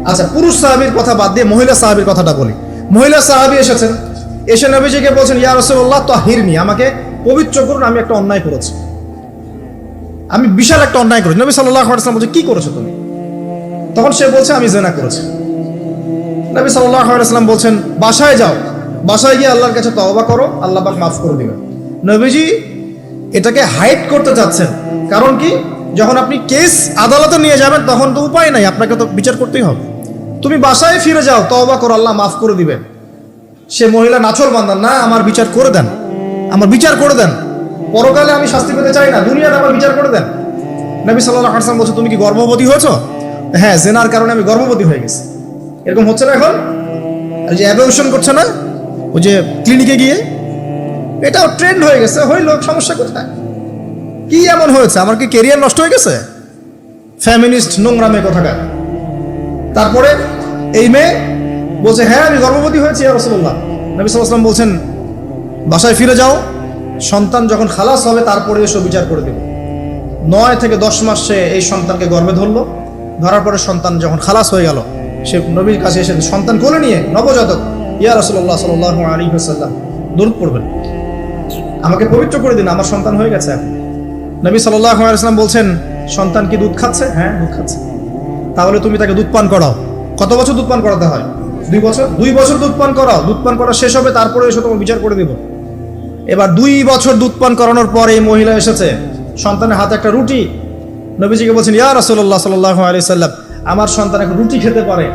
আচ্ছা, পুরুষ সাহাবীর কথা বাদ দিয়ে মহিলা সাহাবীর কথাটা বলি। মহিলা সাহাবী এসেছেন, এসে নবীজিকে বলছেন ইয়া রাসূলুল্লাহ তাহিরনি, আমাকে পবিত্র করুন, আমি একটা অন্যায় করেছি, আমি বিশাল একটা অন্যায় করেছি। নবী সাল্লাল্লাহু আলাইহি ওয়াসাল্লাম বলছে কি করেছো তুমি? তখন সে বলছে আমি জিনা করেছি। নবী সাল্লাল্লাহু আলাইহি ওয়াসাল্লাম বলছেন বাসায় যাও, বাসায় গিয়ে আল্লাহর কাছে তওবা করো, আল্লাহ পাক মাফ করে দিবেন। নবীজি এটাকে হাইড করতে চাচ্ছেন, কারণ কি যখন আপনি কেস আদালতে নিয়ে যাবেন তখন তো উপায় নাই, আপনাকে তো বিচার করতেই হবে। তুমি বাসায় ফিরে যাও, তওবা করো, আল্লাহ মাফ করে দিবেন। সে মহিলা নাছর বান্দান, না আমার বিচার করে দেন, আমার বিচার করে দেন, পরকালে আমি শাস্তি পেতে চাই না, দুনিয়াতে আমার বিচার করে দেন। নবী সাল্লাল্লাহু আলাইহি ওয়াসাল্লাম বলছে তুমি কি গর্ভবতী হয়েছো? হ্যাঁ, জেনার কারণে আমি গর্ভবতী হয়ে গেছি। এরকম হচ্ছে না এখন? আর যে অ্যাবর্শন করছে না ওই যে ক্লিনিকে গিয়ে, এটাও ট্রেন্ড হয়ে গেছে, হইলো, সমস্যা কোথায়? কি এমন হয়েছে? আমার কি ক্যারিয়ার নষ্ট হয়ে গেছে? ফ্যামিনিস্ট নোংরা মেয়ে কোথাকার। তারপরে এই মেয়ে বলছে হ্যাঁ আমি গর্ভবতী হয়েছি ইয়া রাসূলুল্লাহ। নবী সাল্লাল্লাহু আলাইহি ওয়াসাল্লাম বলছেন বাসায় ফিরে যাও, সন্তান যখন খালাস হবে তারপরে এসে বিচার করে দেব। 9 থেকে 10 মাস সে এই সন্তানকে গর্ভে ধরলো, ধরার পরে সন্তান যখন খালাস হয়ে গেল, সে নবীর কাছে এসে সন্তান কোলে নিয়ে নবজাতক, ইয়া রাসূলুল্লাহ সাল্লাল্লাহু আলাইহি ওয়াসাল্লাম দরুদ পড়বেন, আমাকে পবিত্র করে দিন, আমার সন্তান হয়ে গেছে। নবী সাল্লাল্লাহু আলাইহি ওয়াসাল্লাম বলছেন সন্তান কি দুধ খাচ্ছে? হ্যাঁ দুধ খাচ্ছে। তাহলে তুমি তাকে দুধ পান করাও। কত বছর দুধ পান করাতে হয়? 2 বছর। 2 বছর দুধ পান করাও, দুধ পান করা শেষ হবে তারপরে এসে তোমার বিচার করে দেব। এবার 2 বছর দুধ পান করানোর পর এই মহিলা এসেছে, সন্তানের হাতে একটা রুটি, নবীজিকে বলছেন ইয়া রাসূলুল্লাহ সাল্লাল্লাহু আলাইহি ওয়াসাল্লাম আমার সন্তান এখন রুটি খেতে পারে,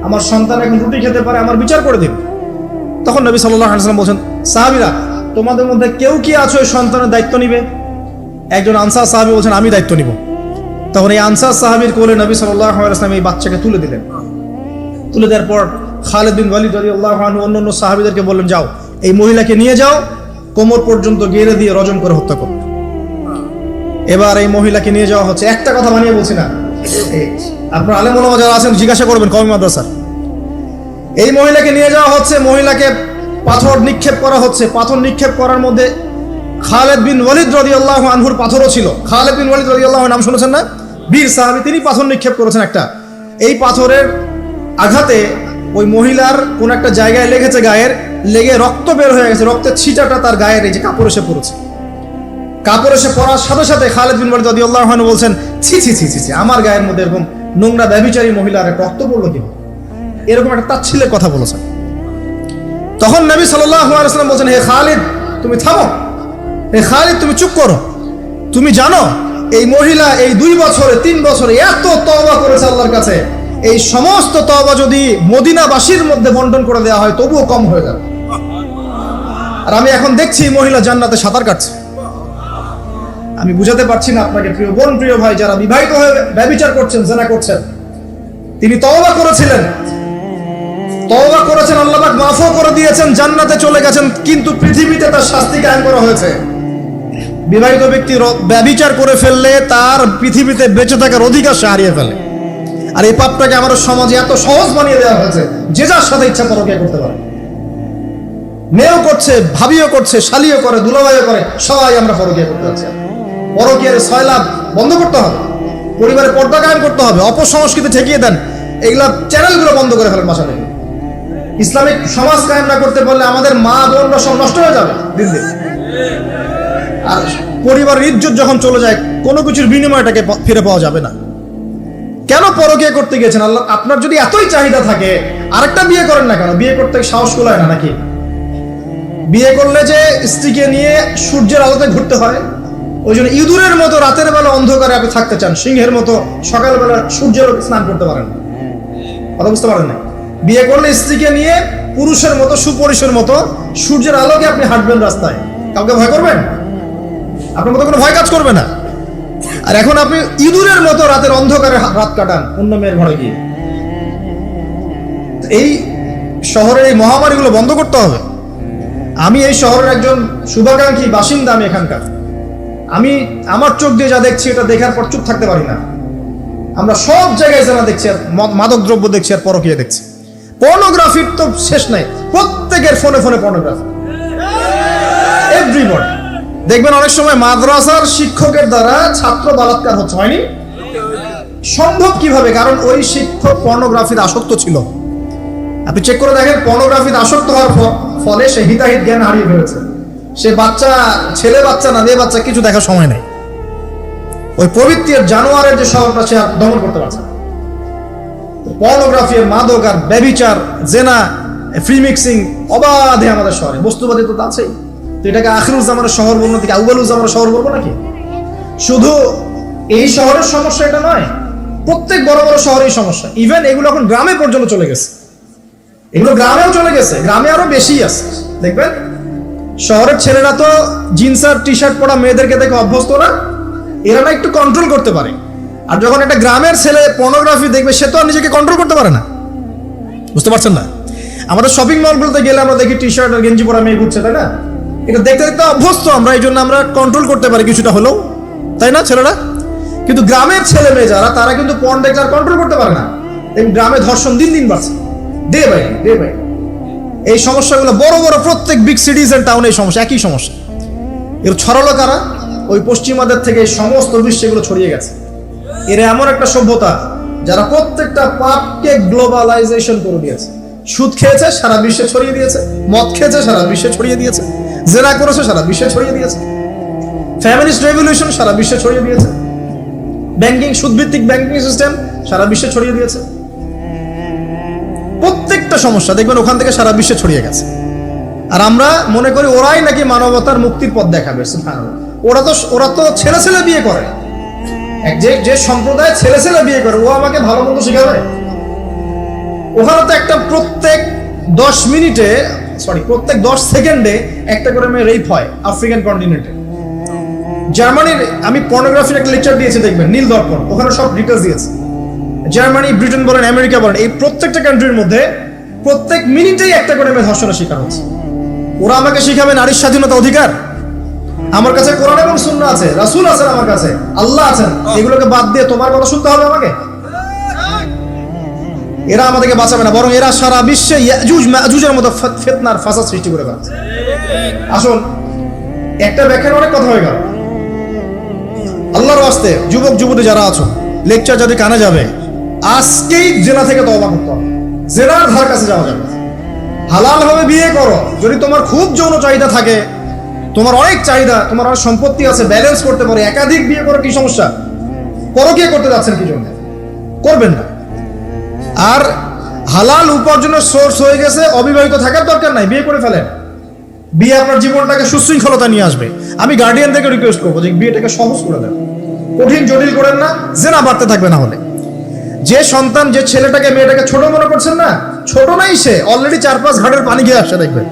আমার সন্তান এখন রুটি খেতে পারে, আমার বিচার করে দিন। তখন নবী সাল্লাল্লাহু আলাইহি ওয়াসাল্লাম বলছেন সাহাবীরা তোমাদের মধ্যে কেউ কি আছো এই সন্তানের দায়িত্ব নিবে? একজন আনসার সাহাবী বলছেন আমি দায়িত্ব নিব। তখন এই আনসার সাহাবীর কোলে নবী সাল্লাল্লাহু আলাইহি ওয়াসাল্লাম এই বাচ্চাকে তুলে দিলেন। তুলে দেওয়ার পর খালিদ বিন ওয়ালিদ রাদিয়াল্লাহু আনহু অন্যান্য সাহাবীদেরকে বললেন যাও এই মহিলাকে নিয়ে যাও, কোমর পর্যন্ত গেড়ে দিয়ে রজম করে হত্যা করো। এবার এই মহিলাকে নিয়ে যাওয়া হচ্ছে, একটা কথা বানিয়ে বলছি না, আপনার আলেম ওলামা যারা আছেন জিজ্ঞাসা করবেন কওমি মাদ্রাসা। এই মহিলাকে নিয়ে যাওয়া হচ্ছে, মহিলাকে পাথর নিক্ষেপ করা হচ্ছে। পাথর নিক্ষেপ করার মধ্যে খালিদ বিন ওয়ালিদ রাদিয়াল্লাহু আনহুর পাথরও ছিল। খালিদ বিন ওয়ালিদ রাদিয়াল্লাহু আনহু নাম শুনেছেন না? বীর সাহাবী, তিনি পাথর নিক্ষেপ করেছেন একটা। এই পাথরের আঘাতে ওই মহিলার কোন একটা জায়গায় লেগেছে, গায়ের লেগে রক্ত বের হয়ে গেছে, রক্তের ছিটাটা তার গায়ের এই যে কাপড় এসে পড়েছে। কাপড় এসে পড়ার সাথে সাথে খালিদ বিন ওয়ালিদ রাদিয়াল্লাহু আনহু বলছেন ছি ছি ছি ছি, আমার গায়ের মধ্যে এরকম নোংরা ব্যভিচারী মহিলার রক্ত পড়লো কি? এরকম একটা তাচ্ছিল্যের কথা বলেছেন। তখন নবী সাল্লাল্লাহু আলাইহি ওয়াসাল্লাম বলছেন হে খালিদ তুমি থামো, হে খালিদ তুমি চুপ করো, তুমি জানো এই মহিলা এই 2 বছরে 3 বছরে এত তওবা করেছে আল্লাহর কাছে, এই সমস্ত তওবা যদি মদিনাবাসীর মধ্যে বন্টন করে দেওয়া হয় তবুও কম হয়ে যাবে। আর আমি এখন দেখছি এই মহিলা জান্নাতে সাঁতার কাটছে। আমি বুঝাতে পারছি না আপনাকে প্রিয় বোন, প্রিয় ভাই, যারা বিবাহিত হয়ে ব্যভিচার করছেন, জিনা করছেন, তিনি তওবা করেছিলেন, তওবা করেছেন, আল্লাহ পাক মাফও করে দিয়েছেন, জান্নাতে চলে গেছেন, কিন্তু পৃথিবীতে তার শাস্তি কায়েম করা হয়েছে। বিবাহিত ব্যক্তি ব্যভিচার করে ফেললে তার পৃথিবীতে বেঁচে থাকার অধিকার সে হারিয়ে ফেলে। আর এই পাপটাকে আমাদের সমাজে এত সহজ বানিয়ে দেওয়া হয়েছে, যে যার সাথে ইচ্ছা পরকীয়া করতে পারে। মেয়েও করছে, ভাবিও করছে, শালিও করে, দুলাভাইও করে, সবাই আমরা পরকীয়া করতে যাচ্ছি। পরকীয়ার সয়লাভ বন্ধ করতে হবে, পরিবারে পর্দা কায়েম করতে হবে, অপসংস্কৃতি ঠেকিয়ে দেন, এইগুলা চ্যানেলগুলো বন্ধ করে ফেলেন বাসা থেকে। ইসলামিক সমাজ কায়েম না করতে পারলে আমাদের মা বোনরা সব নষ্ট হয়ে যাবে দিন দিন। আর পরিবারের ইজ্জত যখন চলে যায় কোনো কিছুর বিনিময়টাকে ফিরে পাওয়া যাবে না। কেন পরকীয়া করতে গেছেন? আল্লাহ আপনার যদি এতই চাহিদা থাকে আরেকটা বিয়ে করেন না কেন? বিয়ে করতে সাহস কুলায় না নাকি? বিয়ে করলে যে স্ত্রীকে নিয়ে সূর্যের আলোতে ঘুরতে হয়, ওই জন্য ইঁদুরের মতো রাতের বেলা অন্ধকারে আপনি থাকতে চান, সিংহের মতো সকালবেলা সূর্যের আলোতে স্নান করতে পারেন না। কথা বুঝতে পারেন না? বিয়ে করলে স্ত্রীকে নিয়ে পুরুষের মতো সুপুরুষের মতো সূর্যের আলোকে আপনি হাঁটবেন রাস্তায়, কাউকে ভয় করবেন? আপনার মতো কোনো ভয় কাজ করবে না। আর এখন আপনি ইঁদুরের মতো রাতের অন্ধকারে রাত কাটান অন্য মেয়ের ঘরে গিয়ে। এই শহরের এই মহামারীগুলো বন্ধ করতে হবে। আমি এই শহরের একজন শুভাকাঙ্ক্ষী বাসিন্দা, আমি এখানকার। আমি আমার চোখ দিয়ে যা দেখছি এটা দেখার পর চুপ থাকতে পারি না। আমরা সব জায়গায় জানা দেখছি, আর মাদক দ্রব্য দেখছি, আর পরকীয়া দেখছি। পর্নোগ্রাফির তো শেষ নাই, প্রত্যেকের ফোনে ফোনে পর্নোগ্রাফি, এভরিবডি। দেখবেন অনেক সময় মাদ্রাসার শিক্ষকের দ্বারা ছাত্র বলাৎকার হচ্ছে, হয়নি? সম্ভব কিভাবে? কারণ ওই শিক্ষক পর্নোগ্রাফির আসক্ত ছিল। আপনি চেক করে দেখেন, পর্নোগ্রাফিতে আসক্ত হওয়ার ফলে সে হিতাহিত জ্ঞান হারিয়ে ফেলেছে। সে বাচ্চা, ছেলে বাচ্চা না মেয়ে বাচ্চা, কিছু দেখার সময় নেই। ওই পবিত্রের জানোয়ারের যে স্বভাবটা সে আর দমন করতে পারছে না। পর্নোগ্রাফি, মাদক আর ব্যভিচার, জেনা, ফ্রি মিক্সিং অবাধে আমাদের শহরে। বস্তুবাদী তো আছেই। তো এটাকে আখিরুজ্জামানের শহর বলবো নাকি আউয়ালুজ্জামানের শহর বলবো নাকি? শুধু এই শহরের সমস্যা এটা নয়, প্রত্যেক বড় বড় শহরেই সমস্যা। ইভেন এগুলো এখন গ্রামে পর্যন্ত চলে গেছে। এগুলো গ্রামেও চলে গেছে, গ্রামে আরো বেশি আছে। দেখবেন শহরের ছেলেরা তো জিন্স আর টি শার্ট পরা মেয়েদেরকে দেখে অভ্যস্ত না, এরা না একটু কন্ট্রোল করতে পারে। আর যখন একটা গ্রামের ছেলে পর্নোগ্রাফি দেখবে, সে তো আর নিজেকে কন্ট্রোল করতে পারে না। বুঝতে পারছেন না? আমাদের শপিং মলগুলোতে গেলে আমরা দেখি টি শার্ট আর গেঞ্জি পরা মেয়ে ঘুরছে, তাই না? এটা দেখতে দেখতে অভ্যস্ত আমরা, এই জন্য আমরা কন্ট্রোল করতে পারি কিছুটা হলেও, তাই না ছেলেরা? কিন্তু গ্রামের ছেলে মেয়ে যারা, তারা কিন্তু পর্ন দেখলে আর কন্ট্রোল করতে পারে না। গ্রামে ধর্ষণ দিন দিন বাড়ছে, ডে বাই ডে বাই। এই সমস্যাগুলো বড় বড় প্রত্যেক বিগ সিটিজ এন্ড টাউনে এই সমস্যা, একই সমস্যা। এর ছড়ালো কারা? ওই পশ্চিমাদের থেকে সমস্ত বিশ্বে এগুলো ছড়িয়ে গেছে। এর এমন একটা সভ্যতা যারা প্রত্যেকটা পাপকে গ্লোবালাইজেশন করে দিয়েছে। সুদ খেয়েছে, সারা বিশ্বে ছড়িয়ে দিয়েছে। মদ খেয়েছে, সারা বিশ্বে ছড়িয়ে দিয়েছে। জেনা করেছে, সারা বিশ্বে ছড়িয়ে দিয়েছে। ফ্যামিলিস্ট রেভলিউশন সারা বিশ্বে ছড়িয়ে দিয়েছে। ব্যাংকিং, সুদভিত্তিক ব্যাংকিং সিস্টেম সারা বিশ্বে ছড়িয়ে দিয়েছে। প্রত্যেকটা সমস্যা দেখবেন ওখান থেকে সারা বিশ্বে ছড়িয়ে গেছে। আর আমরা মনে করি ওরাই নাকি মানবতার মুক্তির পথ দেখাবে। ওরা তো ছেলে ছেলে বিয়ে করে। যে সম্প্রদায় ছেলে ছেলে বিয়ে করে, ও আমাকে ভালো মন্দ শিখাবে? ওখানে তো একটা প্রত্যেক 10 মিনিটে, প্রত্যেক 10 সেকেন্ডে একটা করে মেয়ে রেপ হয় আফ্রিকান কন্টিনেন্টে। জার্মানির, আমি পর্নোগ্রাফির একটা লেকচার দিয়েছি, দেখবেন নীল দর্পণ, ওখানে সব ডিটেলস দিয়েছে। জার্মানি, ব্রিটেন বলেন, আমেরিকা বলেন, এই প্রত্যেকটা কান্ট্রির মধ্যে প্রত্যেক মিনিটেই একটা করে মেয়ে ধর্ষণের শিকার হচ্ছে। ওরা আমাকে শিখাবে নারীর স্বাধীনতা অধিকার? আমার কাছে কোরআন এবং সুন্নাহ আছে, রাসূল আছেন, আমার কাছে আল্লাহ আছেন। এগুলোকে বাদ দিয়ে তোমার কথা শুনতে হবে আমাকে? এরা আমাদেরকে বাঁচাবে না, বরং এরা সারা বিশ্বে ইয়াজুজ মাজুজের মতো ফিতনার ফাসাদ সৃষ্টি করে ফেলছে। আসুন, একটা ব্যাখ্যার অনেক কথা হয়ে গেল। আল্লাহর ওয়াস্তে যুবক যুবতী যারা আছো, লেকচার যদি কানে যাবে, আজকেই জেনা থেকে তওবা করতে হবে। জেনার ধার কাছে যাওয়া যাবে। হালাল ভাবে বিয়ে করো। যদি তোমার খুব যৌন চাহিদা থাকে, তোমার অনেক চাহিদা, তোমার অনেক সম্পত্তি আছে, ব্যালেন্স করতে পারো, একাধিক বিয়ে করো, কি সমস্যা? পরকীয়া করতে যাচ্ছেন কি জন্য? করবেন না। আর হালাল উপার্জনের সোর্স হয়ে গেছে, অবিবাহিত থাকার দরকার নাই, বিয়ে করে ফেলেন। বিয়ে আপনার জীবনটাকে সুশৃঙ্খলতা নিয়ে আসবে। আমি গার্ডিয়ানদেরকে রিকোয়েস্ট করবো যে বিয়েটাকে সহজ করে দেন, কঠিন জটিল করেন না, জেনা বাড়তে থাকবে। না হলে যে সন্তান, যে ছেলেটাকে মেয়েটাকে ছোট মনে করছেন না, ছোট নাই, সে অলরেডি 4-5 ঘাটের পানি খেয়ে আসছে, দেখবেন।